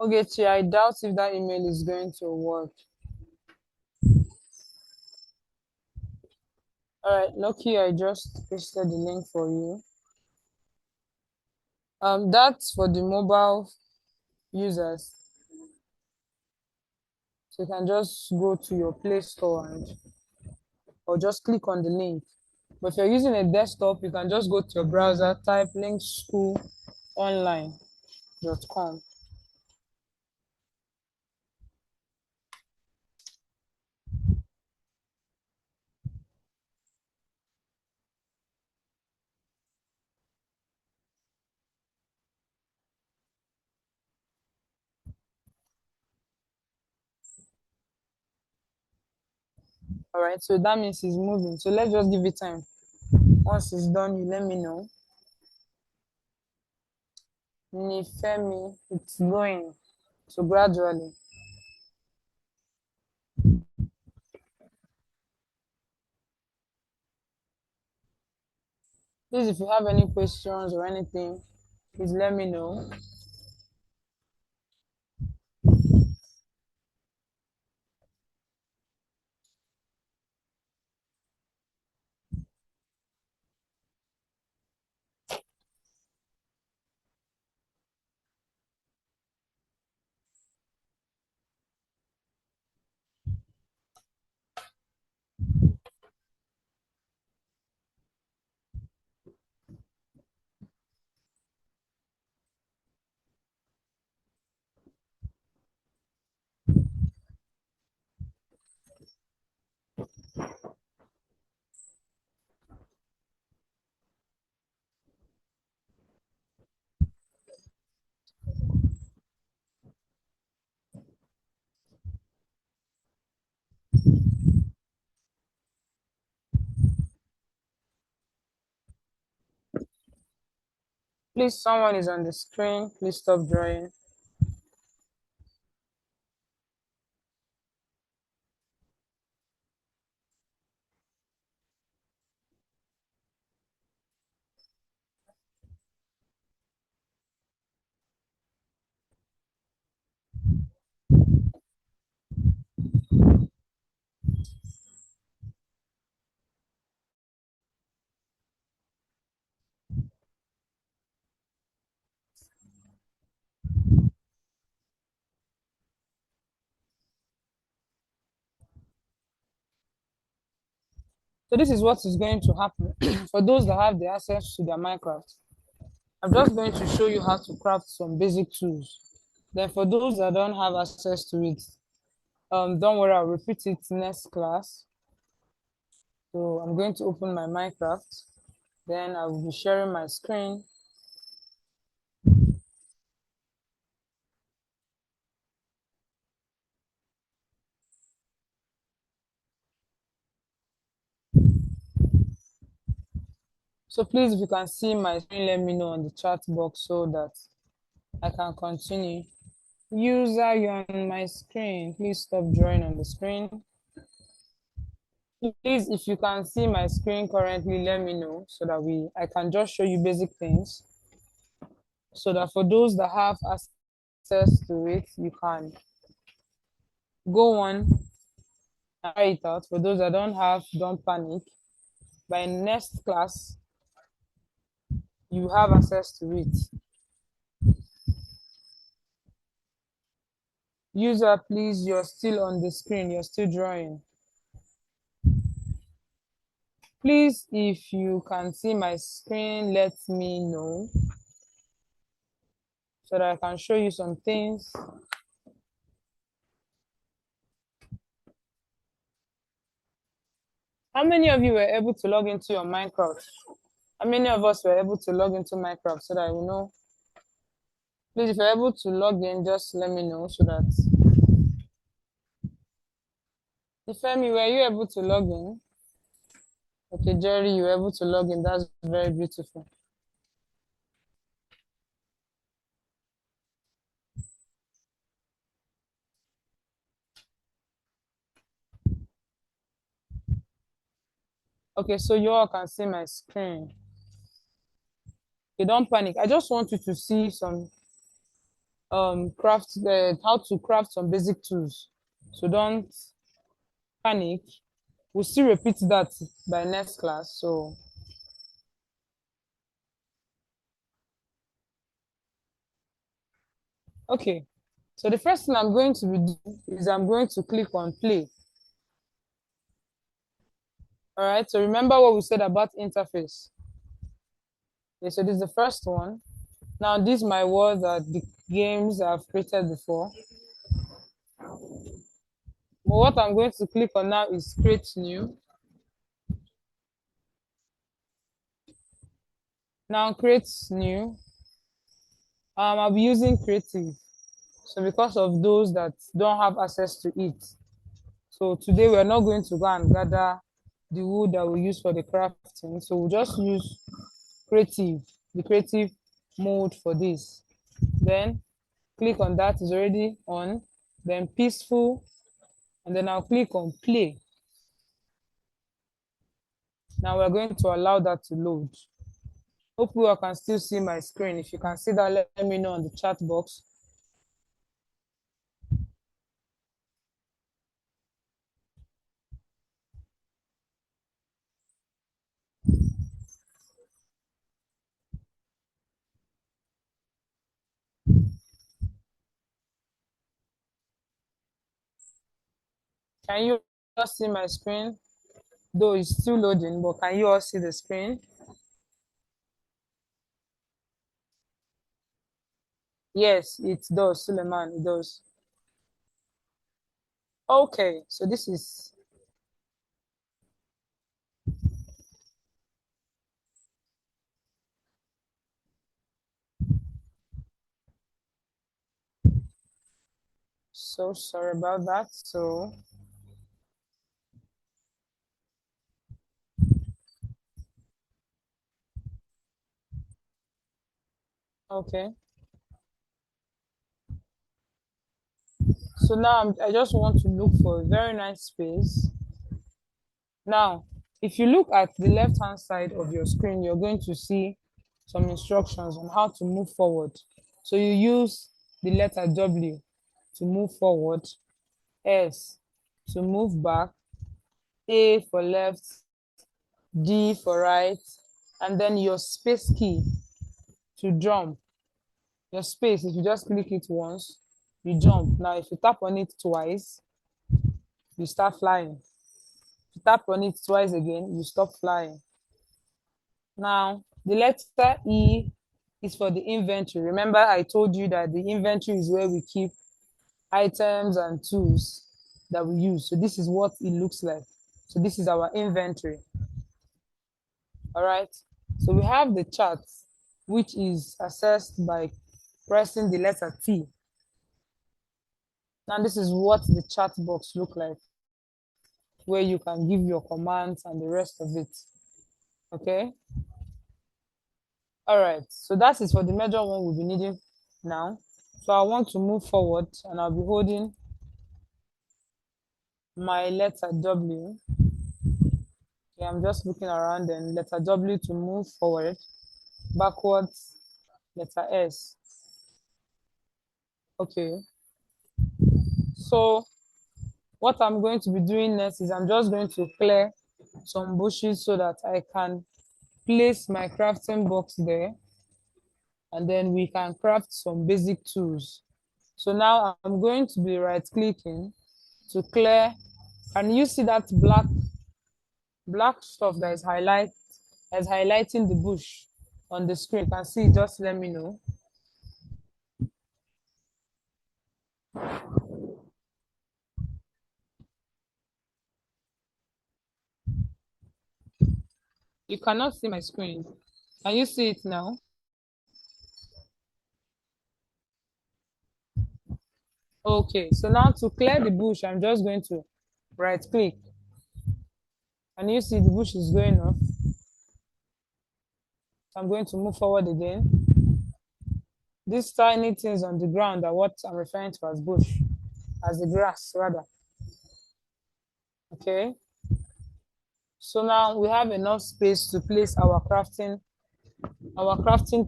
Speaker 1: Okay, Chi, I doubt if that email is going to work. All right, Lucky, I just pasted the link for you. That's for the mobile users. So you can just go to your Play Store and or just click on the link. But if you're using a desktop, you can just go to your browser, type linkschoolonline.com. All right, so that means it's moving. So let's just give it time. Once it's done, you let me know. Nifemi, it's going. So gradually. Please, if you have any questions or anything, please let me know. Please, someone is on the screen. Please stop drawing. So this is what is going to happen for those that have the access to their Minecraft. I'm just going to show you how to craft some basic tools. Then for those that don't have access to it, don't worry, I'll repeat it next class. So I'm going to open my Minecraft. Then I will be sharing my screen. So please, if you can see my screen, let me know on the chat box so that I can continue. User, you're on my screen. Please stop drawing on the screen. Please, if you can see my screen currently, let me know so that I can just show you basic things. So that for those that have access to it, you can go on and try it out. For those that don't have, don't panic. By next class, you have access to it. User, please, you're still on the screen. You're still drawing. Please, if you can see my screen, let me know so that I can show you some things. How many of you were able to log into your Minecraft? How many of us were able to log into Minecraft so that I will know? Please, if you're able to log in, just let me know so that. Ifemi, were you able to log in? Okay, Jerry, you were able to log in. That's very beautiful. Okay, so you all can see my screen. Okay, don't panic. I just want you to see some craft how to craft some basic tools. So don't panic. We'll still repeat that by next class. So okay. So the first thing I'm going to be doing is I'm going to click on play. All right. So remember what we said about interface. Okay, so this is the first one. Now these my words are the games I've created before. But what I'm going to click on now is create new. Now create new. I'll be using creative. So because of those that don't have access to it. So today we're not going to go and gather the wood that we use for the crafting. So we'll just use creative, the creative mode for this. Then click on that, is already on. Then peaceful, and then I'll click on play. Now we're going to allow that to load. Hopefully I can still see my screen. If you can see that, let me know on the chat box. Can you all see my screen? Though it's still loading, but can you all see the screen? Yes, it does, Suleiman, it does. Okay, so this is so sorry about that. So okay. So now I just want to look for a very nice space. Now, if you look at the left-hand side of your screen, you're going to see some instructions on how to move forward. So you use the letter W to move forward, S to move back, A for left, D for right, and then your space key to jump. Your space, if you just click it once, you jump. Now, if you tap on it twice, you start flying. If you tap on it twice again, you stop flying. Now, the letter E is for the inventory. Remember, I told you that the inventory is where we keep items and tools that we use. So this is what it looks like. So this is our inventory. All right. So we have the chart, which is accessed by pressing the letter T. Now this is what the chat box look like, where you can give your commands and the rest of it. Okay. All right. So that is for the major one we'll be needing now. So I want to move forward and I'll be holding my letter W. Okay, I'm just looking around and letter W to move forward, backwards, letter S. Okay. So what I'm going to be doing next is I'm just going to clear some bushes so that I can place my crafting box there, and then we can craft some basic tools. So now I'm going to be right clicking to clear. And you see that black stuff that is highlighting the bush on the screen? You can see, just let me know. You cannot see my screen. Can you see it now? Okay, so now to clear the bush, I'm just going to right click. And you see the bush is going off. I'm going to move forward again. These tiny things on the ground are what I'm referring to as bush, as the grass rather. Okay. So now we have enough space to place our crafting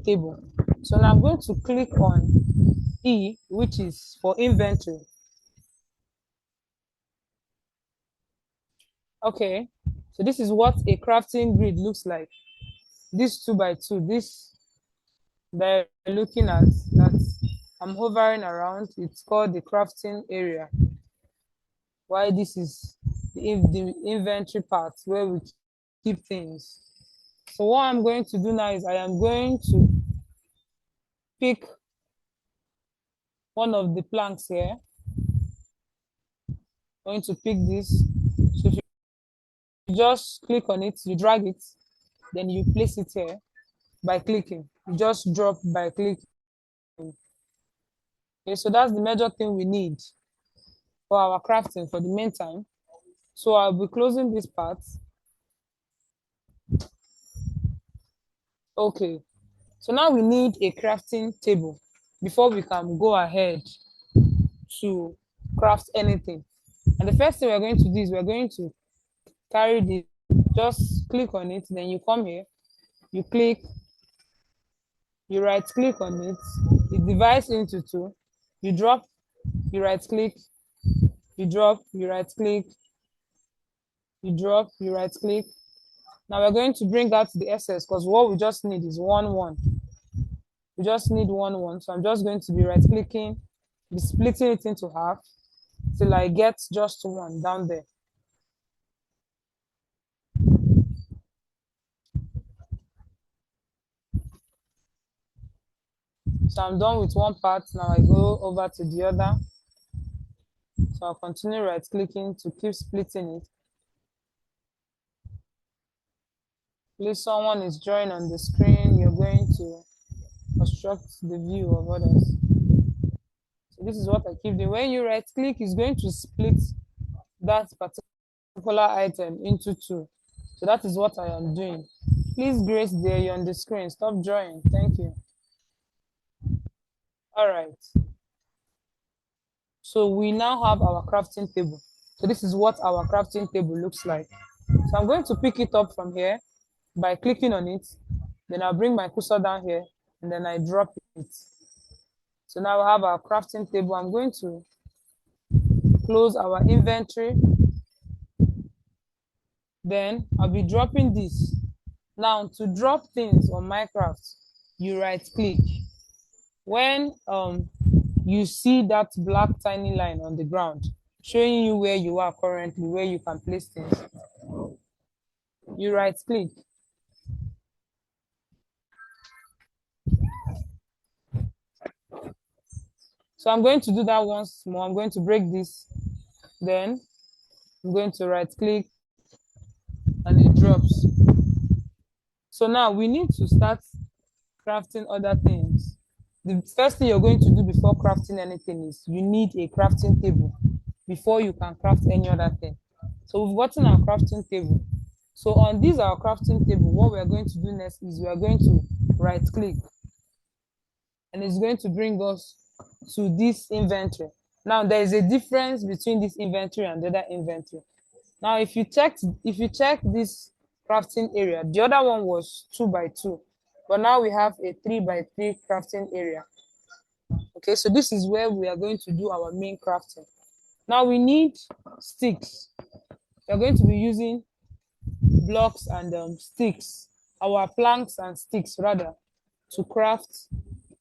Speaker 1: table. So now I'm going to click on E, which is for inventory. Okay. So this is what a crafting grid looks like. This 2x2, this that you're looking at, that I'm hovering around, it's called the crafting area. Why this is the inventory part where we keep things. So what I'm going to do now is I am going to pick one of the planks here. I'm going to pick this. So if you just click on it, you drag it, then you place it here by clicking. You just drop by clicking. Okay, so that's the major thing we need for our crafting for the meantime. So I'll be closing this part. Okay, so now we need a crafting table before we can go ahead to craft anything. And the first thing we're going to do is we're going to carry this, just click on it, then you come here, you click, you right click on it, it divides into two, you drop, you right click, you drop, you right click, you drop, you right click. Now we're going to bring out the excess because what we just need is 1 1. We just need 1 1. So I'm just going to be right clicking, be splitting it into half till I get just one down there. So I'm done with one part. Now I go over to the other. So I'll continue right clicking to keep splitting it. Please, someone is drawing on the screen. You're going to obstruct the view of others. So this is what I keep doing. When you right click, it's going to split that particular item into two. So that is what I am doing. Please, Grace, there, you're on the screen. Stop drawing. Thank you. All right. So we now have our crafting table. So this is what our crafting table looks like. So I'm going to pick it up from here by clicking on it. Then I'll bring my cursor down here and then I drop it. So now we have our crafting table. I'm going to close our inventory. Then I'll be dropping this. Now to drop things on Minecraft, you right click. When you see that black tiny line on the ground showing you where you are currently, where you can place things, you right click. So I'm going to do that once more. I'm going to break this. Then I'm going to right click, and it drops. So now we need to start crafting other things. The first thing you're going to do before crafting anything is you need a crafting table before you can craft any other thing. So we've gotten our crafting table. So on this our crafting table, what we're going to do next is we are going to right click, and it's going to bring us to this inventory. Now there is a difference between this inventory and the other inventory. Now if you check this crafting area, the other one was 2 by 2, but now we have a 3 by 3 crafting area. Okay, so this is where we are going to do our main crafting. Now we need sticks. We're going to be using blocks and sticks, our planks and sticks rather, to craft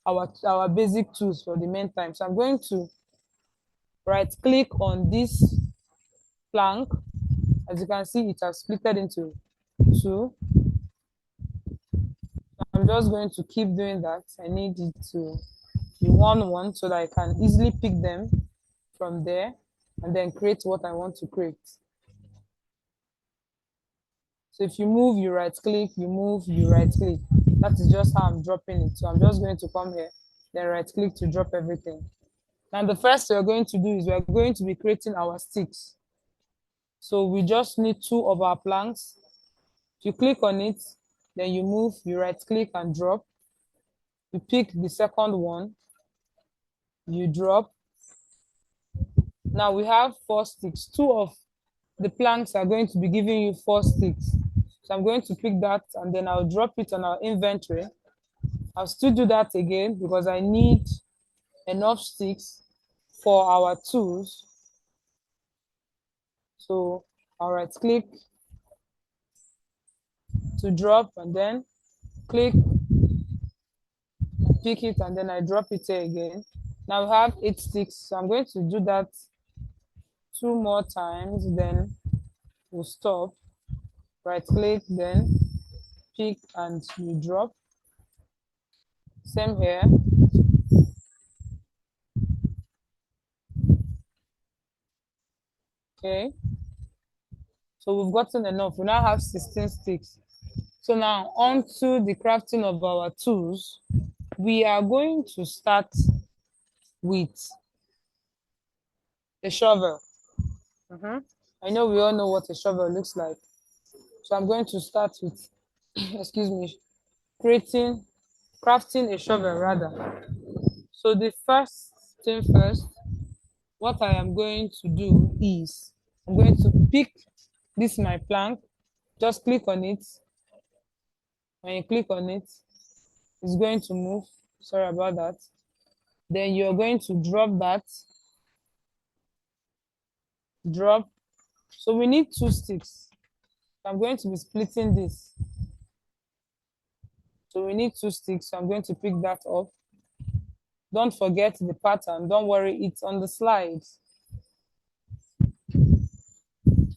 Speaker 1: our basic tools for the meantime. So I'm going to right click on this plank. As you can see, it has splitted into 2. I'm just going to keep doing that. I need it to be 1 so that I can easily pick them from there and then create what I want to create. So if you move, you right click, you move, you right click. That is just how I'm dropping it. So I'm just going to come here, then right click to drop everything. Now the first we're going to do is we're going to be creating our sticks. So we just need 2 of our planks. If you click on it, then you move, you right click and drop. You pick the second one, you drop. Now we have 4 sticks. 2 of the planks are going to be giving you 4 sticks. So I'm going to pick that and then I'll drop it on our inventory. I'll still do that again because I need enough sticks for our tools. So I'll right click to drop and then click, pick it, and then I drop it here again. Now we have 8 sticks, so I'm going to do that 2 more times, then we'll stop, right click, then pick and you drop. Same here. Okay, so we've gotten enough. We now have 16 sticks. So now on to the crafting of our tools. We are going to start with a shovel. I know we all know what a shovel looks like. So I'm going to start with, excuse me, crafting a shovel rather. So the first thing first, what I am going to do is I'm going to pick this my plank, just click on it. When you click on it, it's going to move. Sorry about that. Then you're going to drop that, drop. So we need 2 sticks. I'm going to be splitting this. So we need 2 sticks. So I'm going to pick that up. Don't forget the pattern. Don't worry, it's on the slides.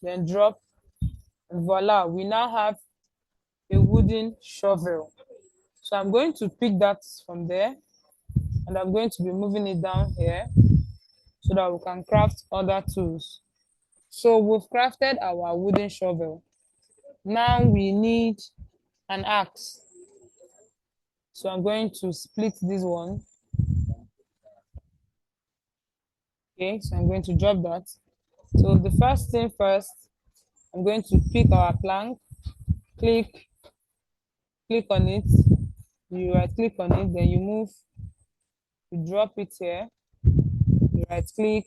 Speaker 1: Then drop. And voila, we now have a wooden shovel. So I'm going to pick that from there and I'm going to be moving it down here so that we can craft other tools. So we've crafted our wooden shovel. Now we need an axe. So I'm going to split this one. Okay, so I'm going to drop that. So the first thing first, I'm going to pick our plank, click on it, you right click on it, then you move, you drop it here, you right click,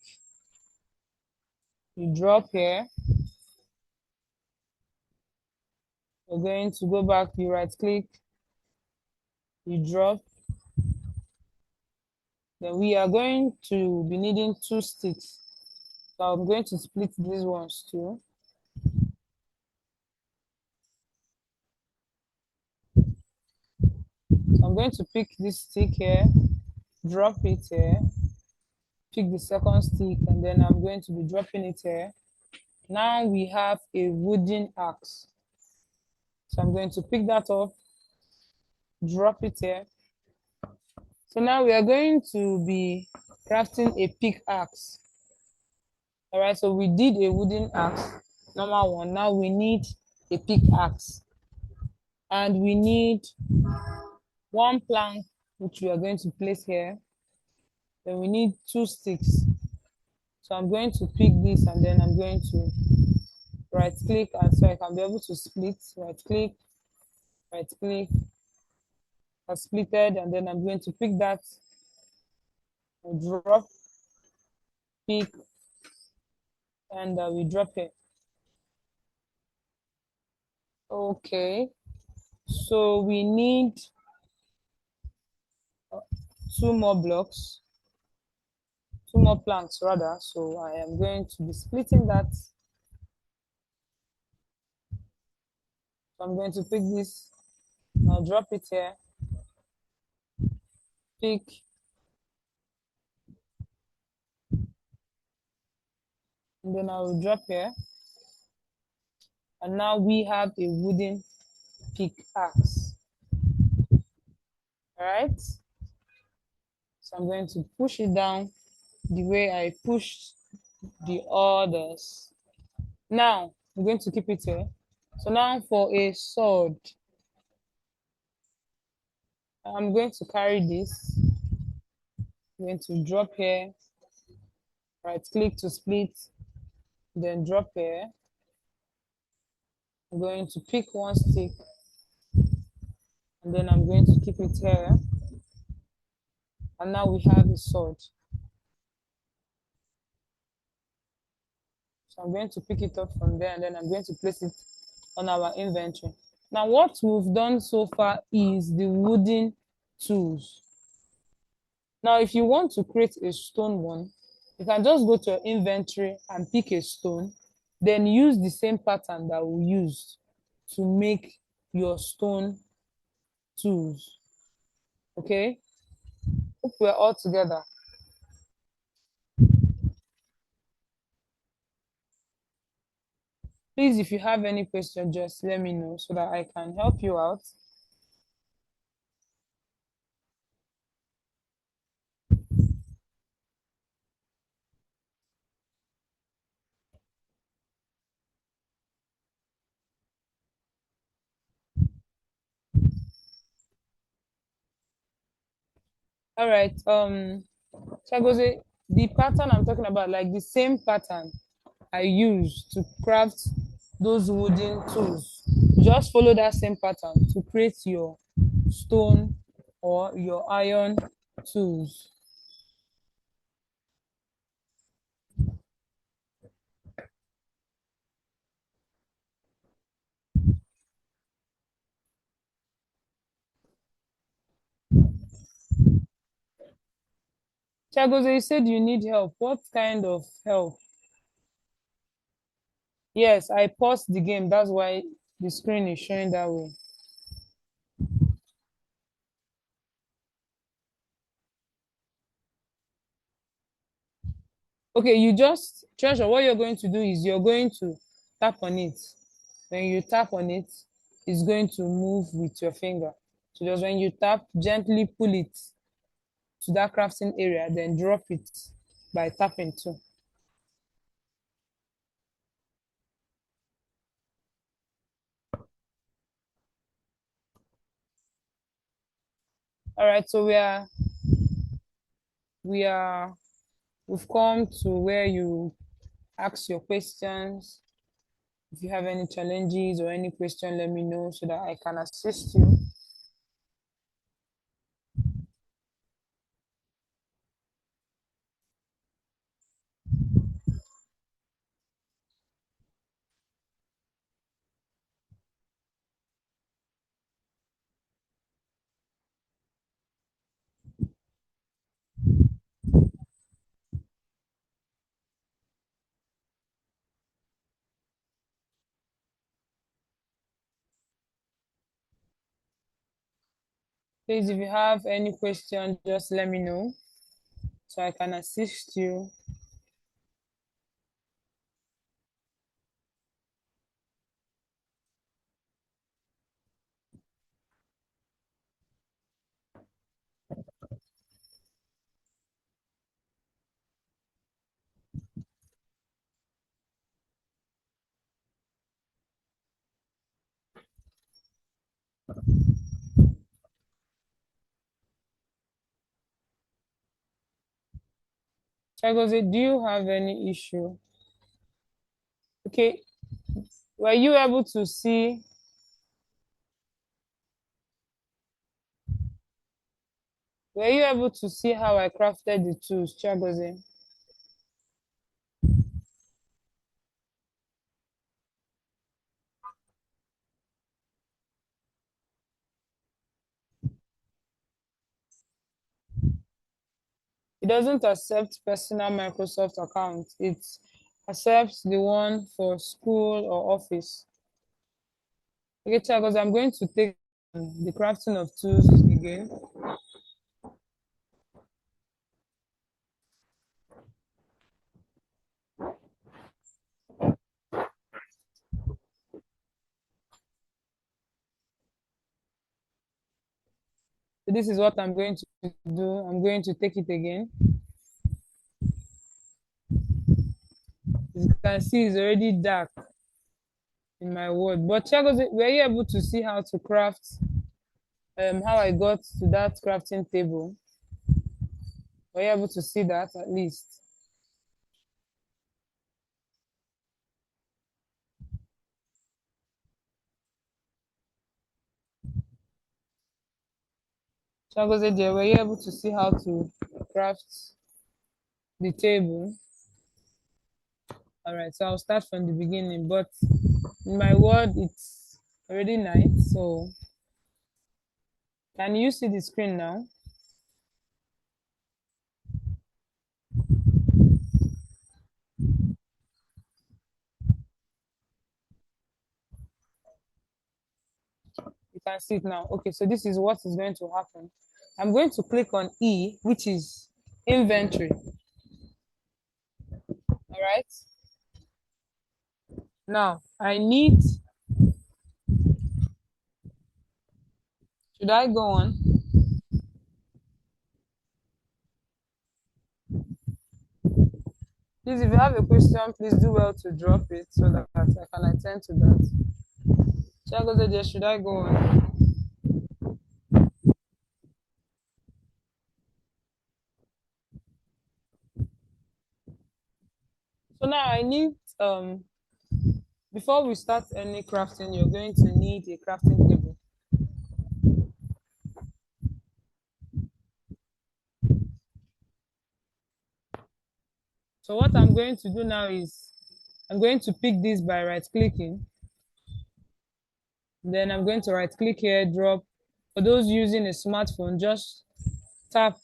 Speaker 1: you drop here. You're going to go back, you right click, you drop. Then we are going to be needing 2 sticks. So I'm going to split these ones too. So I'm going to pick this stick here, drop it here, pick the second stick, and then I'm going to be dropping it here. Now we have a wooden axe. So I'm going to pick that up, drop it here. So now we are going to be crafting a pickaxe. All right, so we did a wooden axe, normal one. Now we need a pickaxe. And we need one plank, which we are going to place here. Then we need 2 sticks. So I'm going to pick this and then I'm going to right click, and so I can be able to split. Right click, I splitted, and then I'm going to pick that, drop, pick, and we drop it. Okay, so we need uh, 2 more blocks, 2 more planks rather. So I am going to be splitting that. So I'm going to pick this, I'll drop it here, pick, and then I will drop here. And now we have a wooden pickaxe. All right. So I'm going to push it down the way I pushed the others. Now I'm going to keep it here. So now for a sword, I'm going to carry this. I'm going to drop here, right click to split, then drop here. I'm going to pick 1 stick, and then I'm going to keep it here. And now we have a sword. So I'm going to pick it up from there, and then I'm going to place it on our inventory. Now what we've done so far is the wooden tools. Now if you want to create a stone one, you can just go to your inventory and pick a stone, then use the same pattern that we used to make your stone tools. Okay, hope we're all together. Please, if you have any question, just let me know so that I can help you out. All right. Chagoze, the pattern I'm talking about, like the same pattern I use to craft those wooden tools. Just follow that same pattern to create your stone or your iron tools. Chagoze, you said you need help. What kind of help? Yes, I paused the game. That's why the screen is showing that way. Okay, you just treasure. What you're going to do is you're going to tap on it. When you tap on it, it's going to move with your finger. So just when you tap, gently pull it to that crafting area, then drop it by tapping too. All right, so we are we've come to where you ask your questions. If you have any challenges or any question, let me know so that I can assist you. Please, if you have any question, just let me know so I can assist you. Chagoze, do you have any issue? Okay, were you able to see? Were you able to see how I crafted the tools, Chagoze? It doesn't accept personal Microsoft account. It accepts the one for school or office. Okay, Chagoze, I'm going to take the crafting of tools again. So this is what I'm going to do. I'm going to take it again. As you can see, it's already dark in my word. But Chagoze, were you able to see how to craft, how I got to that crafting table? Were you able to see that at least? Chagoze, dear, were you able to see how to craft the table? All right, so I'll start from the beginning. But in my word, it's already night. So can you see the screen now? You can see it now. Okay, so this is what is going to happen. I'm going to click on E, which is inventory. All right. Now I need, should I go on? Please, if you have a question, please do well to drop it so that I can attend to that. Chagoze, should I go on? So now I need, before we start any crafting, you're going to need a crafting table. So what I'm going to do now is I'm going to pick this by right clicking. Then I'm going to right click here, drop. For those using a smartphone, just tap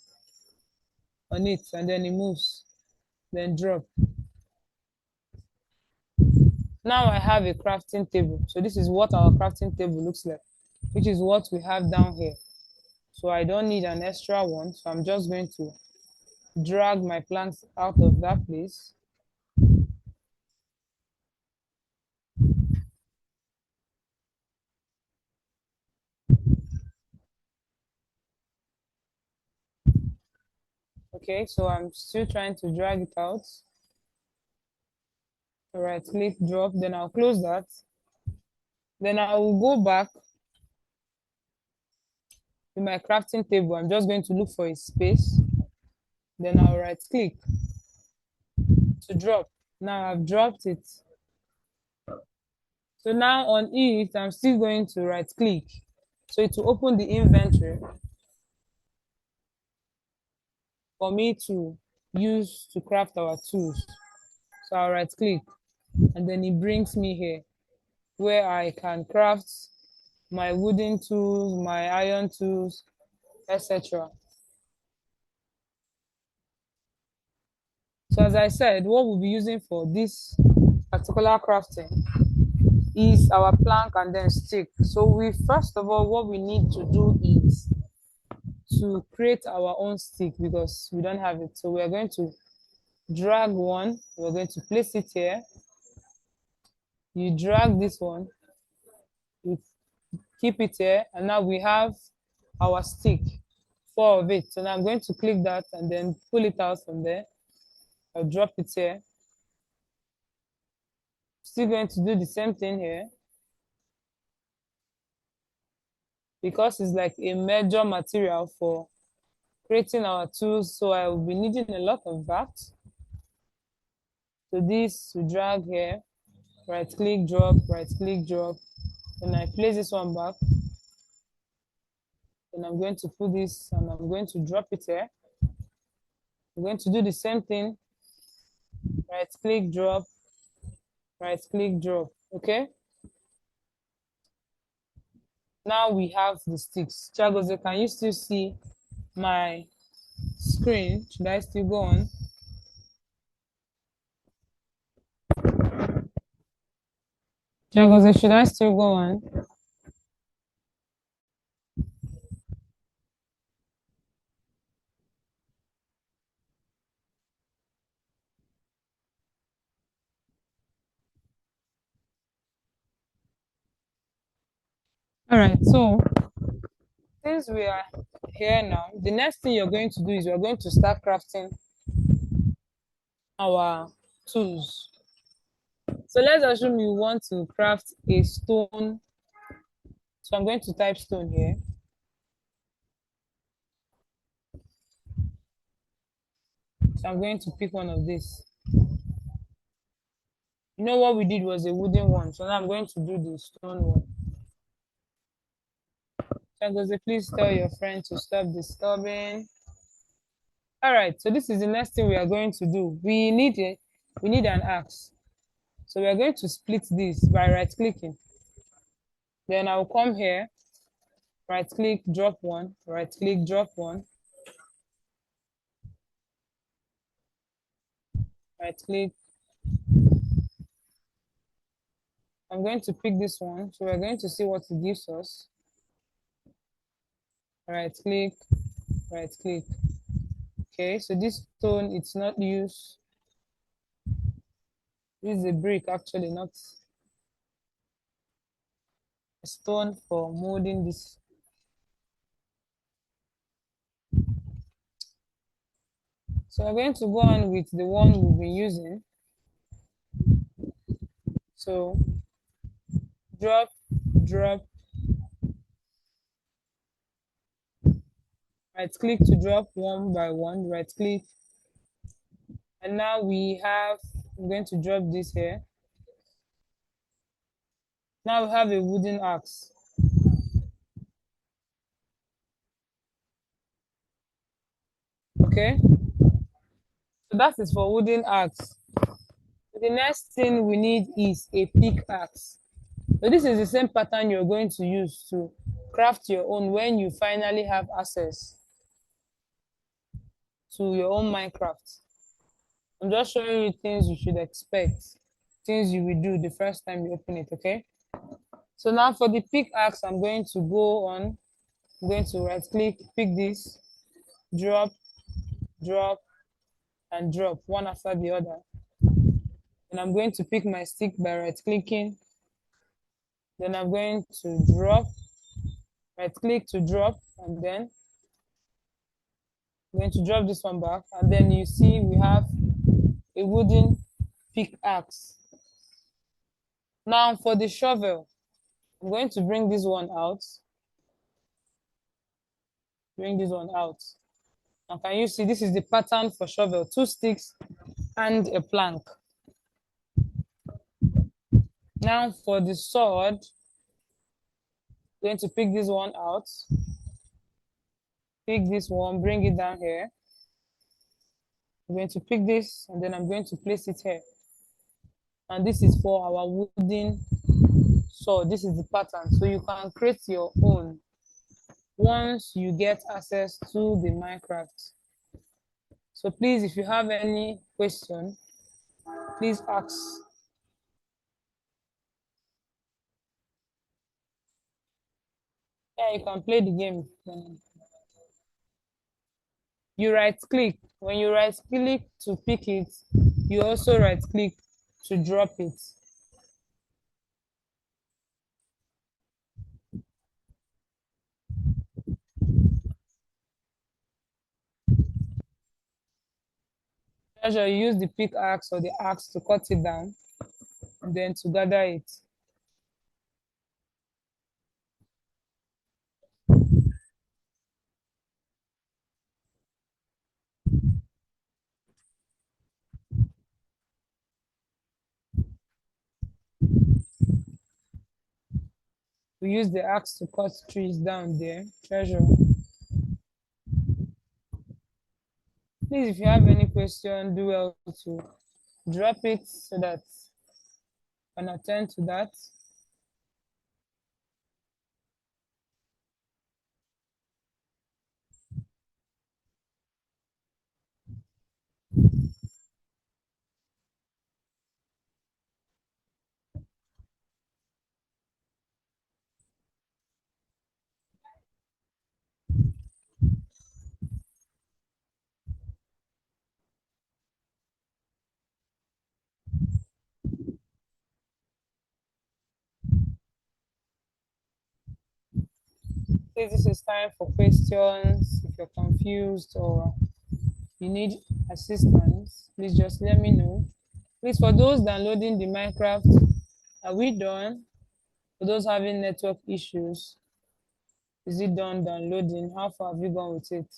Speaker 1: on it and then it moves. Then drop. Now I have a crafting table. So this is what our crafting table looks like, which is what we have down here. So I don't need an extra one. So I'm just going to drag my planks out of that place. Okay, so I'm still trying to drag it out. Right click, drop, then I'll close that. Then I will go back to my crafting table. I'm just going to look for a space. Then I'll right click to drop. Now I've dropped it. So now on it, I'm still going to right click. So it will open the inventory for me to use to craft our tools. So I'll right click and then it brings me here where I can craft my wooden tools, my iron tools, etc. So as I said, what we'll be using for this particular crafting is our plank and then stick. So we first of all, what we need to do is to create our own stick because we don't have it. So we're going to drag one, we're going to place it here. You drag this one, you keep it here, and now we have our stick, four of it. So now I'm going to click that and then pull it out from there. I'll drop it here. Still going to do the same thing here because it's like a major material for creating our tools. So I will be needing a lot of that. So this to drag here, right click, drop, right click, drop. Then I place this one back. Then I'm going to put this and I'm going to drop it here. I'm going to do the same thing. Right click, drop, right click, drop. Okay. Now we have the sticks. Chagoze, can you still see my screen? Should I still go on? Chagoze, should I still go on? All right, so since we are here now, the next thing you're going to do is we're going to start crafting our tools. So let's assume you want to craft a stone. So I'm going to type stone here. So I'm going to pick one of these. You know what we did was a wooden one. So now I'm going to do the stone one. Chagoze, please tell your friend to stop disturbing. All right, so this is the next thing we are going to do. We need an axe. So we are going to split this by right clicking. Then I'll come here, right click, drop one, right click, drop one, right click. I'm going to pick this one. So we're going to see what it gives us. Right click, right click. Okay, so this stone, it's not used. This is a brick actually, not a stone for molding this. So we're going to go on with the one we've been using. So drop, drop, right click to drop one by one, right click. And now I'm going to drop this here. Now we have a wooden axe. Okay, so that is for wooden axe. The next thing we need is a pickaxe. So this is the same pattern you're going to use to craft your own when you finally have access to your own Minecraft. I'm just showing you things you should expect, things you will do the first time you open it, okay? So now for the pickaxe, I'm going to go on, I'm going to right click, pick this, drop, drop, and drop one after the other. And I'm going to pick my stick by right clicking. Then I'm going to drop, right click to drop, and then I'm going to drop this one back. And then you see we have a wooden pickaxe. Now for the shovel, I'm going to bring this one out. Bring this one out. Now can you see this is the pattern for shovel, two sticks and a plank. Now for the sword, I'm going to pick this one out. Pick this one, bring it down here. I'm going to pick this and then I'm going to place it here. And this is for our wooden sword. This is the pattern. So you can create your own once you get access to the Minecraft. So please, if you have any question, please ask. Yeah, you can play the game. You right click. When you right click to pick it, you also right click to drop it. Treasure, you use the pickaxe or the axe to cut it down and then to gather it. We use the axe to cut trees down there. Treasure. Please, if you have any question, do well to drop it so that I can attend to that. Please, this is time for questions. If you're confused or you need assistance, please just let me know. Please, for those downloading the Minecraft, are we done? For those having network issues, is it done downloading? How far have you gone with it?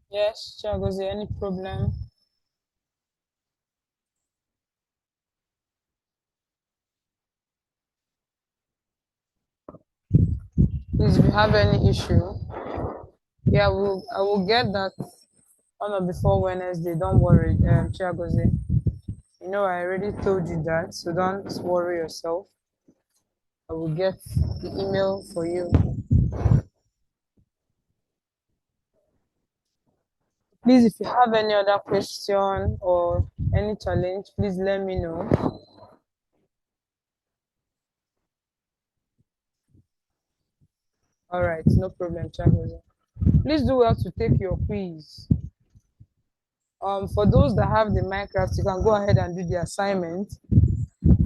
Speaker 1: Yes, Chagozi, any problem? Please, if you have any issue, yeah, I will get that on or before Wednesday. Don't worry, Chagozi. You know, I already told you that, so don't worry yourself. I will get the email for you. Please, if you have any other question or any challenge, please let me know. All right, no problem, Chagozi. Please do well to take your quiz. For those that have the Minecraft, you can go ahead and do the assignment.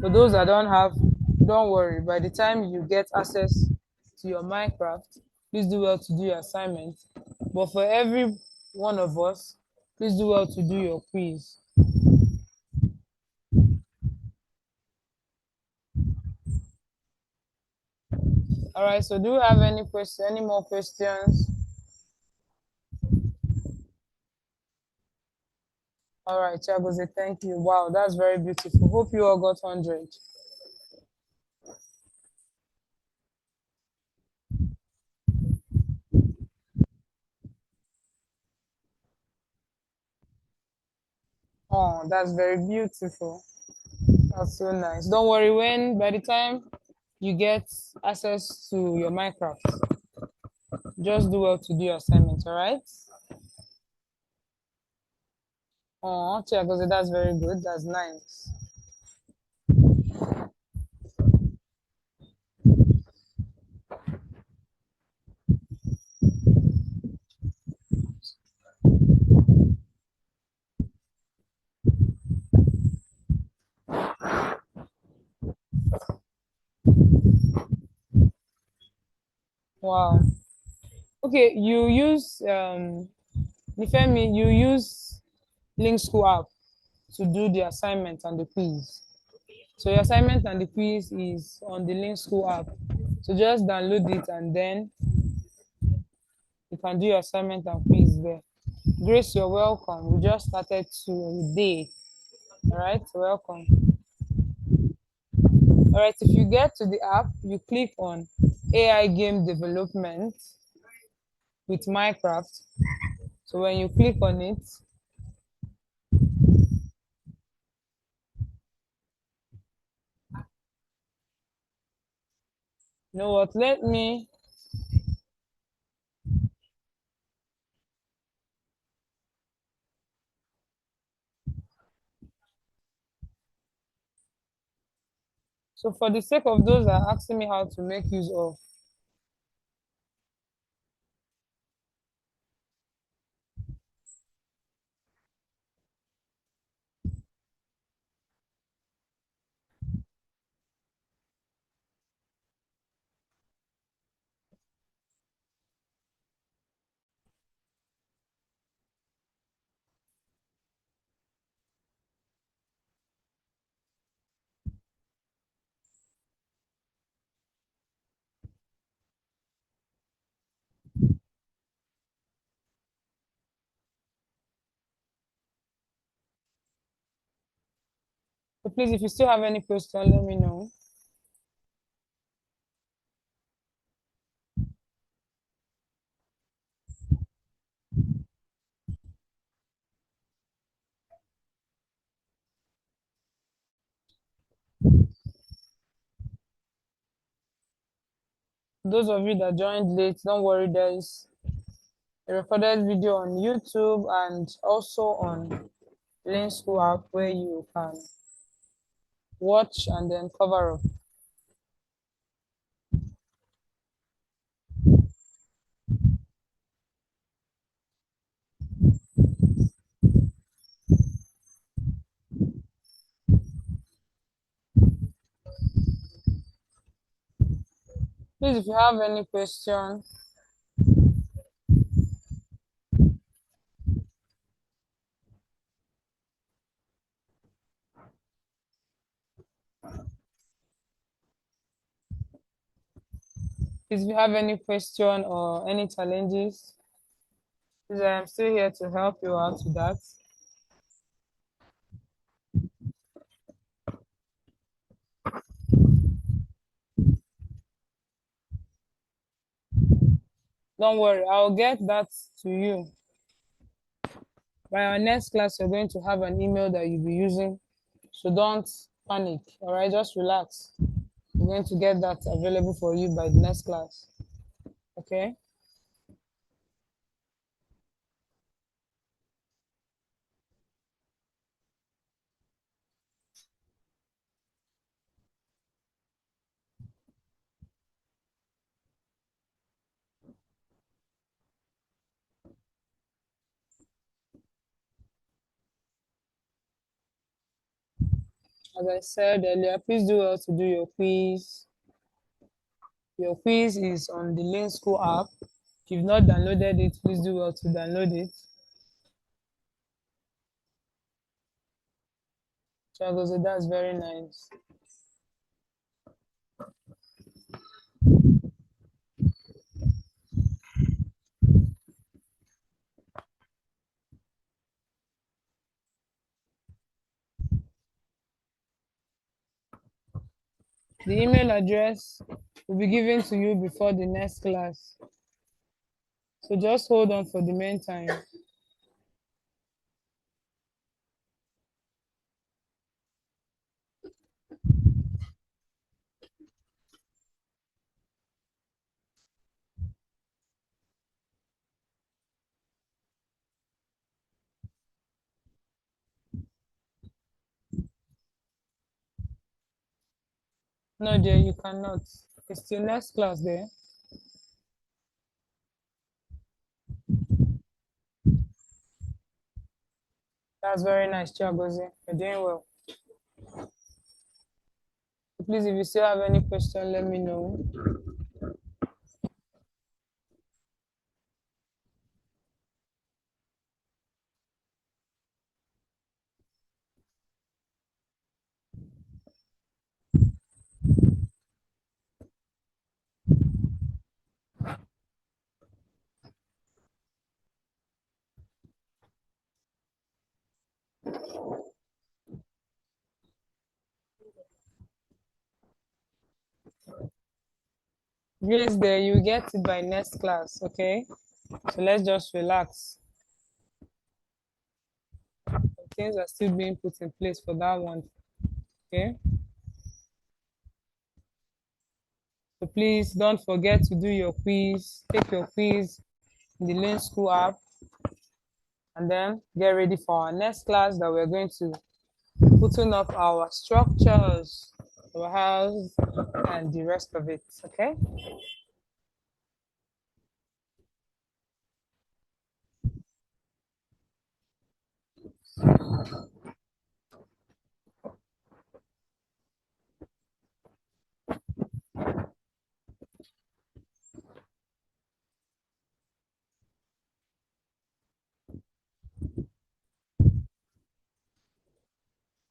Speaker 1: For those that don't have, don't worry. By the time you get access to your Minecraft, please do well to do your assignment. But for every one of us, please do well to do your quiz. All right. So, do you have any question? Any more questions? All right, Chagoze, thank you. Wow, that's very beautiful. Hope you all got 100. Oh, that's very beautiful. That's so nice. Don't worry, when by the time you get access to your Minecraft, just do well to do your assignment, all right? Oh, Chagoze, that's very good. That's nice. Wow. Okay, you use Nifemi, you use Link School app to do the assignment and the quiz. So your assignment and the quiz is on the Link School app. So just download it and then you can do your assignment and quiz there. Grace, you're welcome. We just started today. All right, welcome. All right, if you get to the app, you click on AI game development with Minecraft. So when you click on it, you know what? Let me. So for the sake of those that are asking me how to make use of, Please, if you still have any question, let me know. Those of you that joined late, don't worry, there is a recorded video on YouTube and also on Link School app where you can watch and then cover up. Please, if you have any question, please, if you have any question or any challenges, please, I am still here to help you out with that. Don't worry, I'll get that to you. By our next class, you're going to have an email that you'll be using. So don't panic, all right? Just relax. We're going to get that available for you by the next class, okay? As I said earlier, please do well to do your quiz. Your quiz is on the Link School app. If you've not downloaded it, please do well to download it. Chagoze, that's very nice. The email address will be given to you before the next class. So just hold on for the meantime. No, dear, you cannot. It's your next class there. That's very nice, Chagoze. You're doing well. Please, if you still have any question, let me know. Grace there, you get it by next class, okay? So let's just relax. Things are still being put in place for that one, okay? So please don't forget to do your quiz, take your quiz in the Link School app, and then get ready for our next class that we're going to putting up our structures, our house, and the rest of it, okay?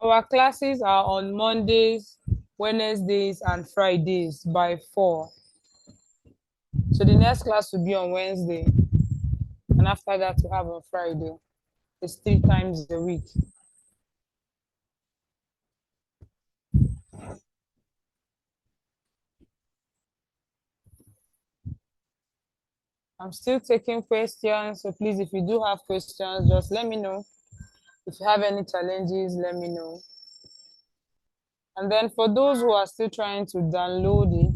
Speaker 1: Our classes are on Mondays, Wednesdays, and Fridays by 4. So the next class will be on Wednesday, and after that we have on Friday. It's 3 times a week. I'm still taking questions, so please, if you do have questions, just let me know. If you have any challenges, let me know. And then for those who are still trying to download it,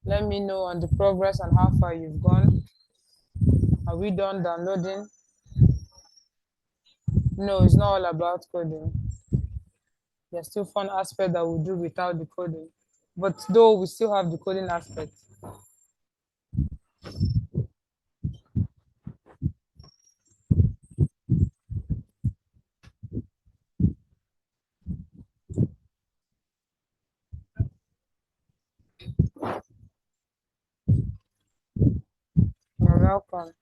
Speaker 1: let me know on the progress and how far you've gone. Are we done downloading? No, it's not all about coding. There's still fun aspect that we do without the coding. But though we still have the coding aspect. You're welcome.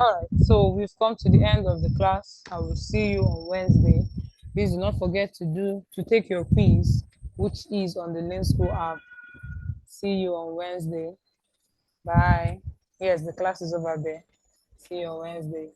Speaker 1: All right, so we've come to the end of the class. I will see you on Wednesday. Please do not forget to take your quiz, which is on the Learn School app. See you on Wednesday. Bye. Yes, the class is over there. See you on Wednesday.